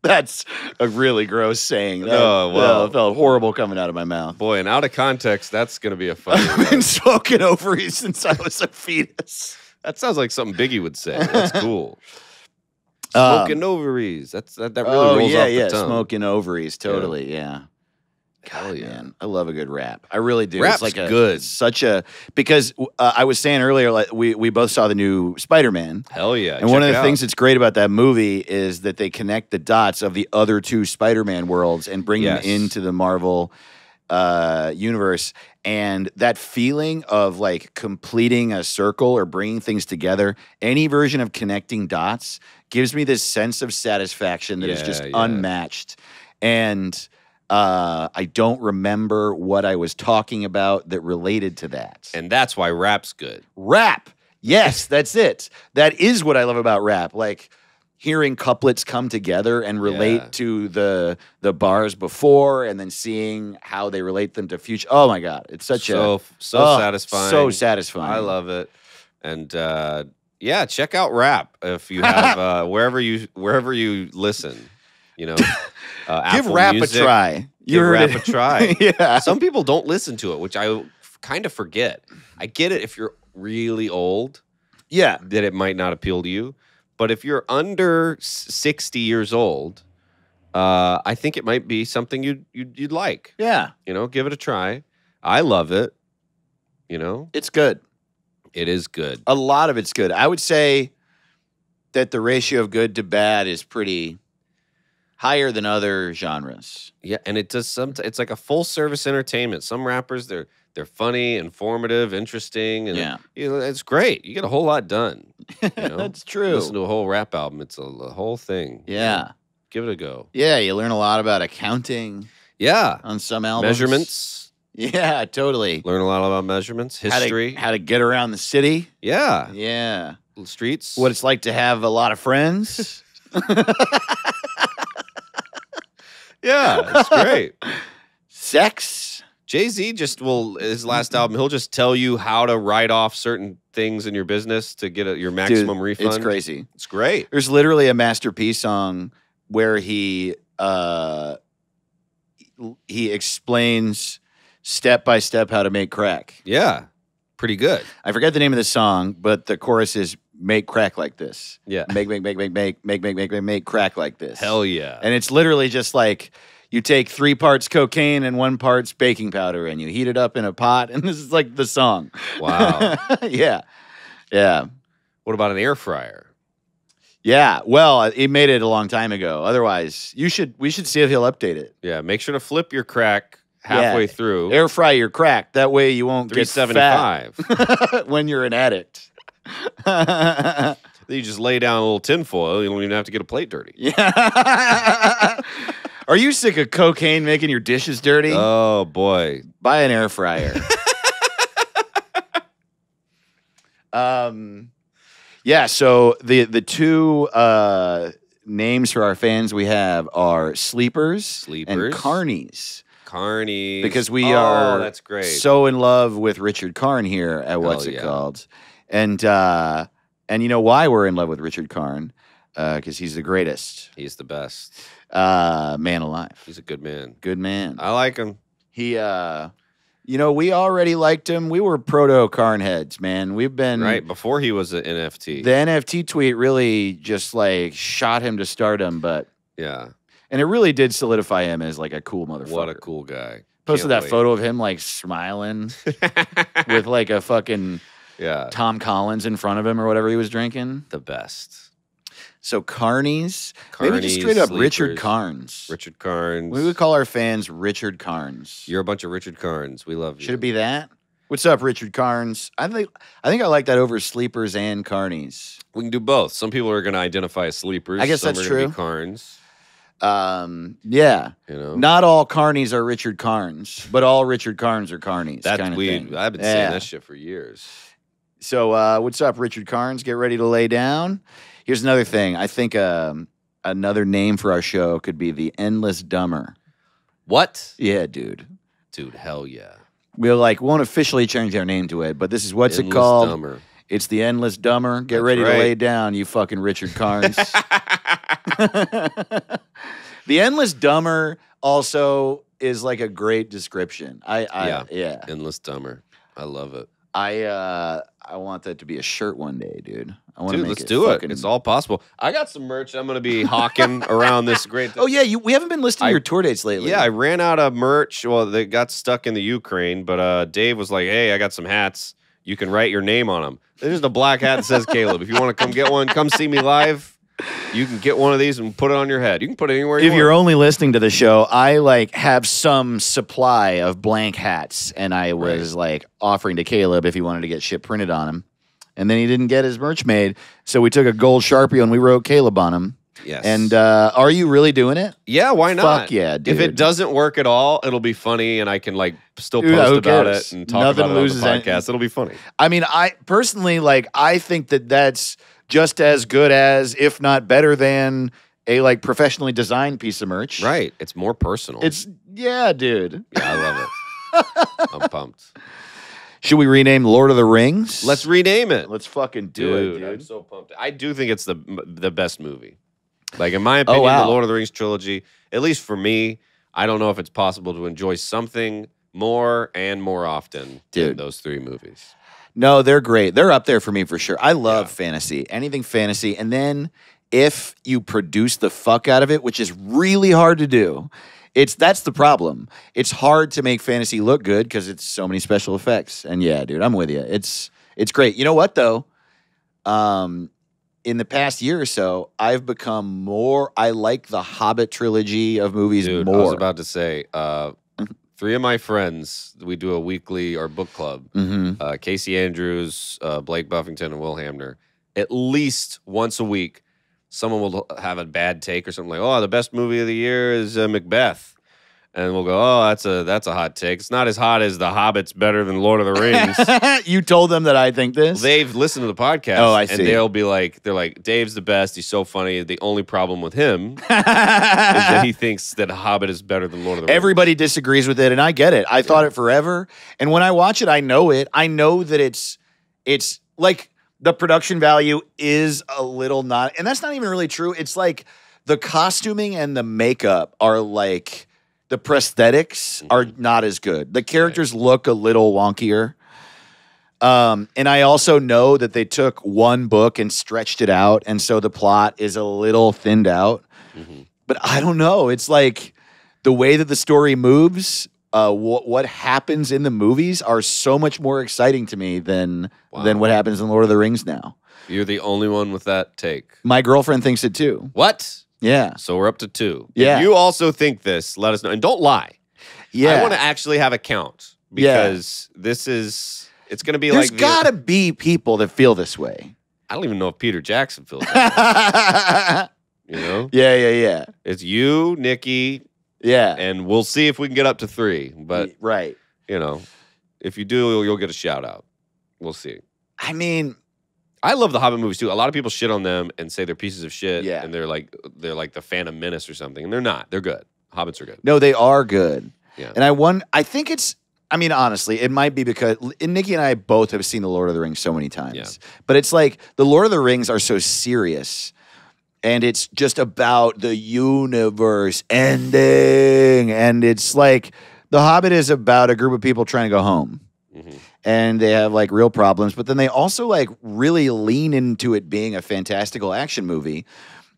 That's a really gross saying. It felt horrible coming out of my mouth. Boy, and out of context, that's going to be a funny I've been smoking ovaries since I was a fetus. That sounds like something Biggie would say. That's cool. Smoking ovaries. That really rolls off the tongue. Smoking ovaries. Totally, yeah. Hell yeah. Man, I love a good rap. I really do. Rap's it's like good. Because I was saying earlier, like we both saw the new Spider-Man. Hell yeah. And one of the things that's great about that movie is that they connect the dots of the other 2 Spider-Man worlds and bring them into the Marvel universe. And that feeling of like completing a circle or bringing things together, any version of connecting dots gives me this sense of satisfaction that is just unmatched. And I don't remember what I was talking about that related to that. And that's why rap's good. Rap. Yes, that's it. That is what I love about rap. Like hearing couplets come together and relate to the bars before and then seeing how they relate them to future. Oh my God. It's such so satisfying. So satisfying. I love it. And check out rap if you have wherever you listen. Give Apple rap Music, a try. Give rap a try. Yeah. Some people don't listen to it, which I kind of forget. I get it if you're really old. Yeah. That it might not appeal to you. But if you're under 60 years old, I think it might be something you'd like. Yeah. Give it a try. I love it. It's good. It is good. A lot of it's good. I would say that the ratio of good to bad is pretty higher than other genres. Yeah, and it does it's like a full service entertainment. Some rappers they're funny, informative, interesting, and it's great. You get a whole lot done. That's true. Listen to a whole rap album. It's a whole thing. Yeah. Give it a go. Yeah, you learn a lot about accounting. Yeah. On some albums. Measurements. Yeah, totally. Learn a lot about measurements, history. How to get around the city. Yeah. Yeah. streets. What it's like to have a lot of friends. Yeah, it's great. Sex. JayZ his last album, he'll just tell you how to write off certain things in your business to get your maximum refund. It's crazy. It's great. There's literally a Master P song where he explains step by step how to make crack. Yeah, pretty good. I forget the name of the song, but the chorus is "Make crack like this." Yeah, make crack like this. Hell yeah! And it's literally just like you take 3 parts cocaine and 1 part's baking powder, and you heat it up in a pot, and this is like the song. Wow. Yeah. What about an air fryer? Yeah, well, he made it a long time ago. Otherwise, we should see if he'll update it. Yeah, make sure to flip your crack halfway through. Air fry your crack. That way you won't get fat when you're an addict. Then you just lay down a little tinfoil. You don't even have to get a plate dirty. Yeah. Are you sick of cocaine making your dishes dirty? Oh, boy. Buy an air fryer. Yeah, so the 2 names for our fans we have are Sleepers and Carnies. Carnies. Because we are that's great. so in love with Richard Karn here at What's It Called. And you know why we're in love with Richard Karn? Because he's the greatest. He's the best. Man alive. He's a good man. Good man. I like him. He, we already liked him. We were proto Karn heads, man. We've been right before he was an NFT. The NFT tweet really just like shot him to stardom, but yeah, and it really did solidify him as like a cool motherfucker. What a cool guy. Posted that photo of him like smiling with like a fucking Tom Collins in front of him or whatever he was drinking. The best. So Carnies, maybe just straight up Richard Karns. Richard Karns. We would call our fans Richard Karns. You're a bunch of Richard Karns. We love you. Should it be that? What's up, Richard Karns? I think I like that over Sleepers and Carnies. We can do both. Some people are going to identify as Sleepers. I guess Some that's are gonna true. Be Karns. Yeah. You know, not all Carnies are Richard Karns, but all Richard Karns are Carnies. That's kind of weird. thing. I've been saying that shit for years. So, what's up, Richard Karns? Get ready to lay down. Here's another thing. I think another name for our show could be the Endless Dumber. What? Yeah, dude. Dude, hell yeah. We won't officially change our name to it, but this is what's it called? Dumber. It's the Endless Dumber. Get ready to lay down, you fucking Richard Karns. The Endless Dumber also is like a great description. Yeah. Endless Dumber. I love it. I want that to be a shirt one day, dude. I want to make let's it. Do it. It's all possible. I got some merch I'm going to be hawking around this great thing. Oh, yeah. We haven't been listing your tour dates lately. Yeah, I ran out of merch. Well, they got stuck in the Ukraine, but Dave was like, hey, I got some hats. You can write your name on them. There's just a black hat that says Caleb. If you want to come get one, come see me live. You can get one of these and put it on your head. You can put it anywhere you want. If you're only listening to the show, I have some supply of blank hats, and I was offering to Caleb if he wanted to get shit printed on him. And then he didn't get his merch made, so we took a gold Sharpie and we wrote Caleb on him. Yes. And are you really doing it? Yeah, why not? Fuck yeah, dude. If it doesn't work at all, it'll be funny, and I can still post about it and talk about it on the podcast. It'll be funny. I mean, I personally I think that's just as good as, if not better than, a professionally designed piece of merch. Right. It's more personal. Yeah, dude. Yeah, I love it. I'm pumped. Should we rename Lord of the Rings? Let's rename it. Let's fucking do it, dude. I'm so pumped. I do think it's the best movie. In my opinion, the Lord of the Rings trilogy, at least for me, I don't know if it's possible to enjoy something more and more often than those 3 movies. No, they're great. They're up there for me for sure. I love fantasy, anything fantasy. And then if you produce the fuck out of it, which is really hard to do, that's the problem. It's hard to make fantasy look good because it's so many special effects. And yeah, dude, I'm with you. It's great. You know what though? In the past year or so, I've become more. I like the Hobbit trilogy of movies more. I was about to say. 3 of my friends, we do a weekly or book club. Mm-hmm. Casey Andrews, Blake Buffington, and Will Hamner. At least once a week, someone will have a bad take or something like, "Oh, the best movie of the year is Macbeth," And we'll go, oh, that's a hot take. It's not as hot as The Hobbit's better than Lord of the Rings. You told them that I think this? They've listened to the podcast. Oh, I see. And they'll be like, Dave's the best. He's so funny. The only problem with him is that he thinks that Hobbit is better than Lord of the Rings. Everybody disagrees with it, and I get it. I thought it forever. And when I watch it, I know it. I know that it's like the production value is a little not, and that's not even really true. It's like the costuming and the makeup are like, the prosthetics are not as good. The characters look a little wonkier. And I also know that they took one book and stretched it out, and so the plot is a little thinned out. But I don't know. It's like the way that the story moves, what happens in the movies are so much more exciting to me than what happens in Lord of the Rings now. You're the only one with that take. My girlfriend thinks it too. What? Yeah. So we're up to 2. Yeah. If you also think this, let us know. And don't lie. Yeah. I want to actually have a count because it's going to be There's like. There's got to be people that feel this way. I don't even know if Peter Jackson feels that way. You know? Yeah. It's you, Nikki. Yeah. And we'll see if we can get up to 3. But, right. You know, if you do, you'll get a shout out. We'll see. I mean, I love the Hobbit movies too. A lot of people shit on them and say they're pieces of shit. Yeah. And they're like the Phantom Menace or something. And they're not. They're good. Hobbits are good. No, they are good. Yeah. And I think I mean, honestly, it might be because Nikki and I both have seen The Lord of the Rings so many times. Yeah. But it's like The Lord of the Rings are so serious. And it's just about the universe ending. And it's like The Hobbit is about a group of people trying to go home. And they have like real problems. But then they also like really lean into it being a fantastical action movie.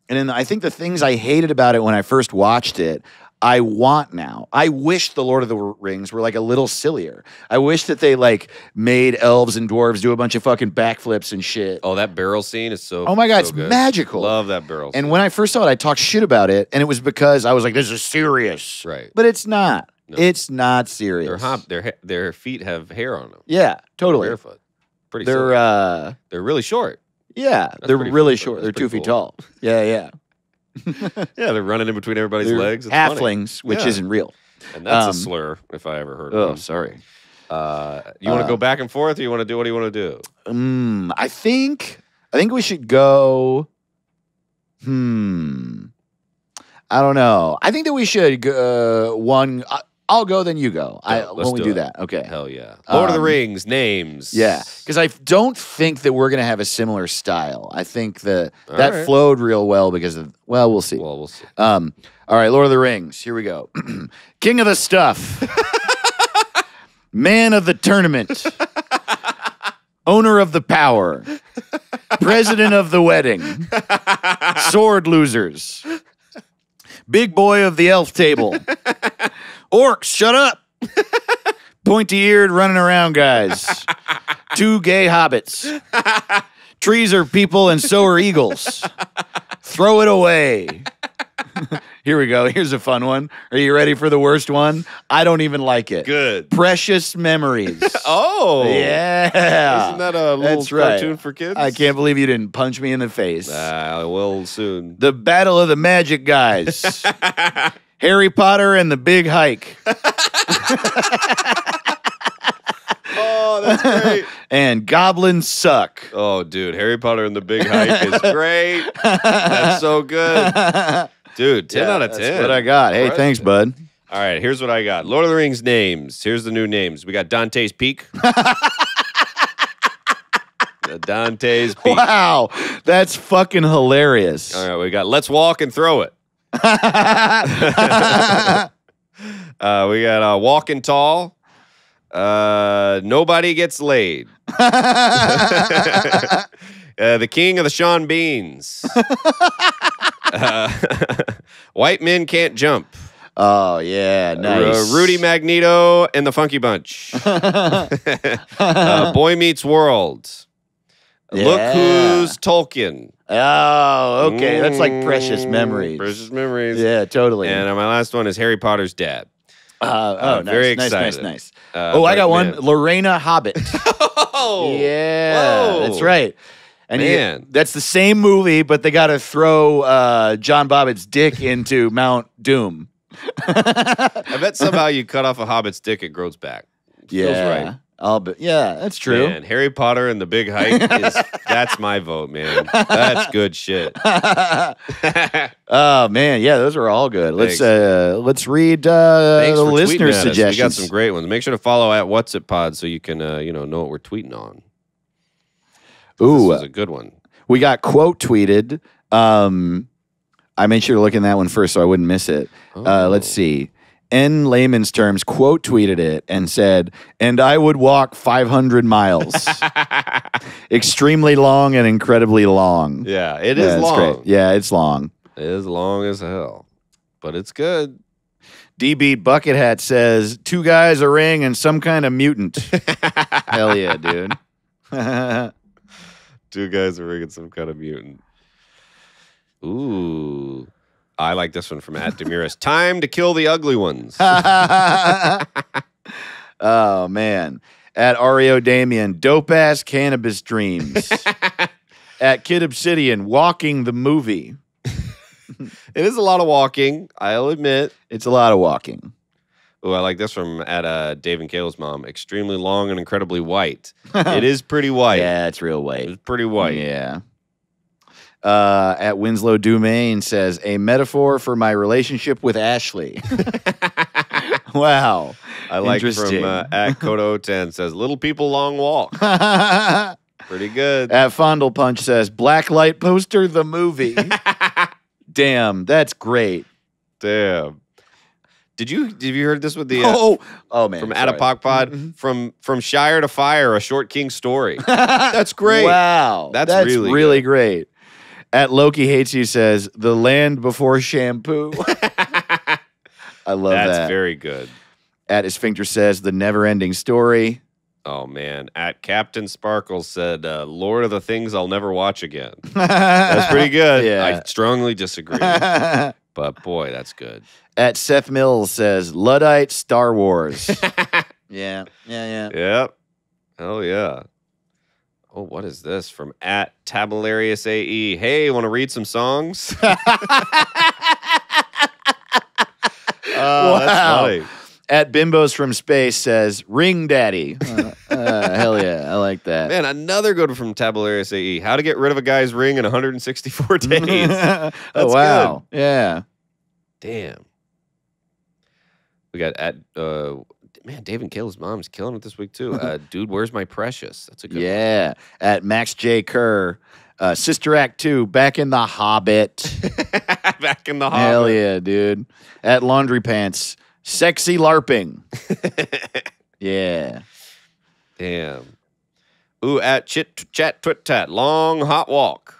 And then I think the things I hated about it when I first watched it, I want now. I wish The Lord of the Rings were like a little sillier. I wish that they like made elves and dwarves do a bunch of fucking backflips and shit. Oh, that barrel scene is so. Oh my God, so it's good. magical. Love that barrel scene. And when I first saw it, I talked shit about it, and it was because I was like, "This is serious." Right. But it's not. No. It's not serious. Their feet have hair on them. Yeah, totally. Barefoot. Pretty. They're they're really short. yeah, That's they're pretty really cool. short. That's They're 2 pretty feet cool. tall. Yeah. Yeah, they're running in between everybody's They're legs. It's funny. halflings, which Yeah. isn't real. And that's a slur if I ever heard Oh, one. sorry. You want to go back and forth, or you want to do what do you want to do? I think we should go. I don't know. I think that we should go one. I'll go, then you go. Let's when we do it. that, okay. Hell yeah. Lord of the Rings, names. Yeah, because I don't think that we're gonna have a similar style. I think that right. flowed real well because of. Well, we'll see. Well, we'll see. All right, Lord of the Rings. Here we go. King of the stuff. Man of the tournament. Owner of the power. President of the wedding. Sword losers. Big boy of the elf table. Orcs, shut up. Pointy-eared running around guys. 2 gay hobbits. Trees are people and so are eagles. Throw it away. Here we go. Here's a fun one. Are you ready for the worst one? I don't even like it. Good. Precious memories. Oh. Yeah. Isn't that a little cartoon for kids? I can't believe you didn't punch me in the face. I will soon. The Battle of the Magic Guys. Harry Potter and the Big Hike. Oh, that's great. And goblins suck. Oh, dude. Harry Potter and the Big Hike is great. That's so good. Dude, 10 out of 10. That's what I got. Hey, thanks, bud. All right, here's what I got. Lord of the Rings names. Here's the new names. We got Dante's Peak. Dante's Peak. Wow. That's fucking hilarious. All right, we got Let's Walk and Throw It. We got Walking Tall. Nobody Gets Laid. The King of the Sean Beans. White Men Can't Jump. Oh, yeah, nice. Rudy Magneto and the Funky Bunch. Boy Meets World. Yeah. Look Who's Tolkien. Oh, okay. That's like Precious Memories. Precious Memories. Yeah, totally. And my last one is Harry Potter's dad. Nice, very nice, excited. nice. I got one. man. Lorena Hobbit. Oh, Yeah, whoa. that's right. And Man. that's the same movie, but they got to throw John Bobbitt's dick into Mount Doom. I bet somehow you cut off a hobbit's dick, it grows back. Feels right. Yeah, that's true. Man, Harry Potter and the Big Hike that's my vote, man. That's good shit. Oh man, yeah, those are all good. Thanks. Let's read Thanks the for listener tweeting at us. suggestions. We got some great ones. Make sure to follow at What's It Pod so you can know what we're tweeting on. Ooh, This is a good one. we got quote tweeted. I made sure to look in that one first so I wouldn't miss it. Let's see. In layman's terms, quote tweeted it and said, "And I would walk 500 miles. Extremely long and incredibly long." Yeah, it is long. Great. Yeah, it's long. It is long as hell, but it's good. DB Bucket Hat says, 2 guys, a ring, and some kind of mutant. Hell yeah, dude. 2 guys are ringing some kind of mutant. Ooh. I like this one from @Demiris. Time to kill the ugly ones. Oh, man. @Ario Damien, dope-ass cannabis dreams. @Kid Obsidian, walking the movie. It is a lot of walking, I'll admit. It's a lot of walking. Oh, I like this from Dave and Kayla's mom. Extremely long and incredibly white. It is pretty white. Yeah, it's real white. It's pretty white. Yeah. Winslow Dumaine says, a metaphor for my relationship with Ashley. Wow. I like from Interesting. @Kodo10 says, little people, long walk. Pretty good. Fondle Punch says, black light poster, the movie. Damn, that's great. Damn. Have you heard this with the oh man, from sorry. Adapok Pod from Shire to Fire, a short king story. That's great. Wow, That's really great. @Loki Hates You says, the land before shampoo. I love that. That's very good. @Sphincter says, the never ending story. Oh man. @Captain Sparkle said, Lord of the Things I'll never watch again. That's pretty good. Yeah. I strongly disagree. But boy, that's good. @Seth Mills says, Luddite Star Wars. Yeah. Yep. Hell yeah. Oh, what is this from @Tabularius AE? Hey, want to read some songs? Wow. That's funny. @Bimbos from Space says, Ring Daddy. Hell yeah, I like that. Man, another good one from Tabularius AE. How to get rid of a guy's ring in 164 days. That's wow. good. Yeah. Damn. We got man, Dave and Kayla's mom's killing it this week too. Dude, where's my precious? That's a good one. Yeah. @Max J. Kerr, Sister Act 2, back in the Hobbit. Back in the Hobbit. Hell yeah, dude. @Laundry Pants, sexy LARPing. Yeah. Damn. Ooh, @Chat Twit Tat, long hot walk.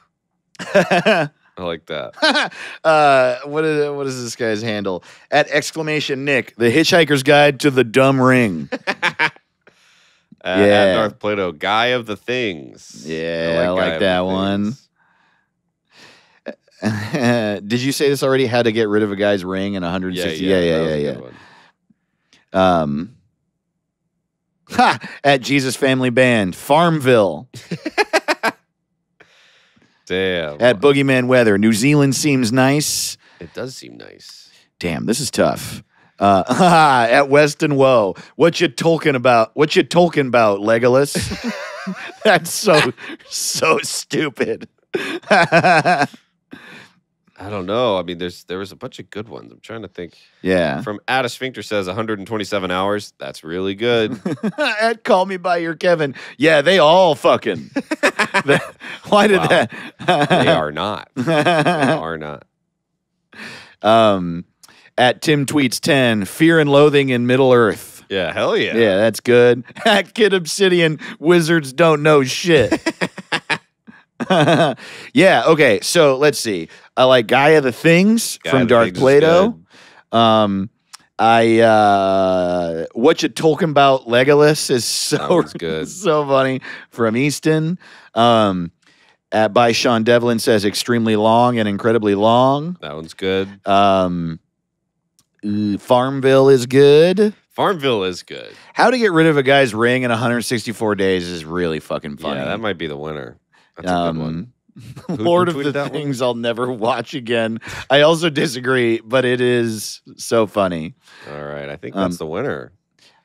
I like that. What is this guy's handle? !Nick, the Hitchhiker's Guide to the Dumb Ring. Yeah. @Darth Plato, Guy of the Things. Yeah, I like Guy of that the one. Things. Did you say this already? How to get rid of a guy's ring in 160? Yeah. That was a good one. @Jesus Family Band, Farmville. Damn. @Boogeyman Weather, New Zealand seems nice. It does seem nice. Damn, this is tough. @Weston Woe, what you talking about? What you talking about, Legolas? That's so stupid. I don't know. I mean, there was a bunch of good ones. I'm trying to think. Yeah. From Sphincter says 127 hours. That's really good. @Call Me By Your Kevin. Yeah, they all fucking. Why did that? They are not. They are not. @Tim Tweets 10, Fear and Loathing in Middle Earth. Yeah, hell yeah. Yeah, that's good. @Kid Obsidian, Wizards don't know shit. Yeah, okay, so let's see. I like Guy of the Things from Darth Plato. What you talking about, Legolas is so good. So funny from Easton. By Sean Devlin says extremely long and incredibly long. That one's good. Farmville is good. Farmville is good. How to get rid of a guy's ring in 164 days is really fucking funny. Yeah, that might be the winner. That's a good one. Lord of tweeted the that one? Things I'll never watch again. I also disagree, but it is so funny. All right, I think that's the winner.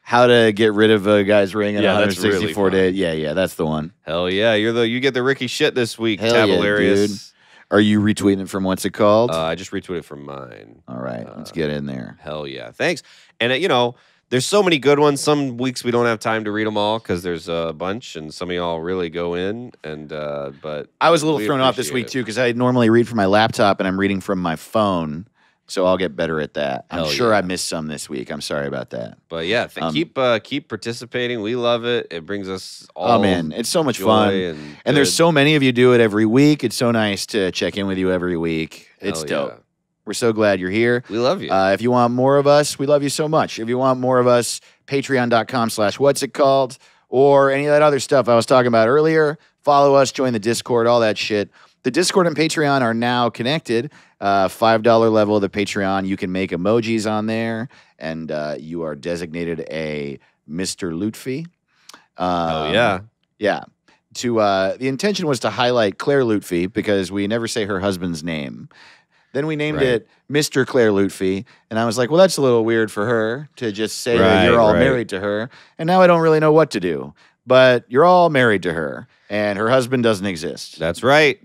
How to get rid of a guy's ring in Yeah, that's 164 really days. Yeah, that's the one. Hell yeah, you get the Ricky shit this week. Hell yeah, Tabularious. dude. Are you retweeting it from what's it called? I just retweeted from mine. All right, let's get in there. Hell yeah, thanks. And there's so many good ones. Some weeks we don't have time to read them all because there's a bunch, and some of y'all really go in. And but I was a little we thrown off this appreciate week it. too because I normally read from my laptop and I'm reading from my phone, so I'll get better at that. I'm Hell sure yeah. I missed some this week. I'm sorry about that. But yeah, keep participating. We love it. It brings us all. Oh man, it's so much joy fun, and there's good. so many of you do it every week. It's so nice to check in with you every week. It's Hell dope. yeah. We're so glad you're here. We love you. If you want more of us, we love you so much. If you want more of us, patreon.com/what's-it-called, or any of that other stuff I was talking about earlier. Follow us, join the Discord, all that shit. The Discord and Patreon are now connected. $5 level of the Patreon, you can make emojis on there, and you are designated a Mr. Lutfi. Oh yeah. Yeah. The intention was to highlight Claire Lutfi because we never say her husband's name. Then we named it Mr. Claire Lutfi, and I was like, well, that's a little weird for her to just say that you're all married to her, and now I don't really know what to do. But you're all married to her, and her husband doesn't exist. That's right.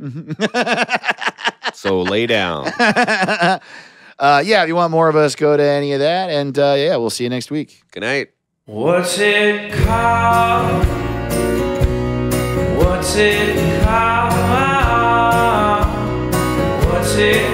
So lay down. Yeah, if you want more of us, go to any of that, and we'll see you next week. Good night. What's it called? What's it called? What's it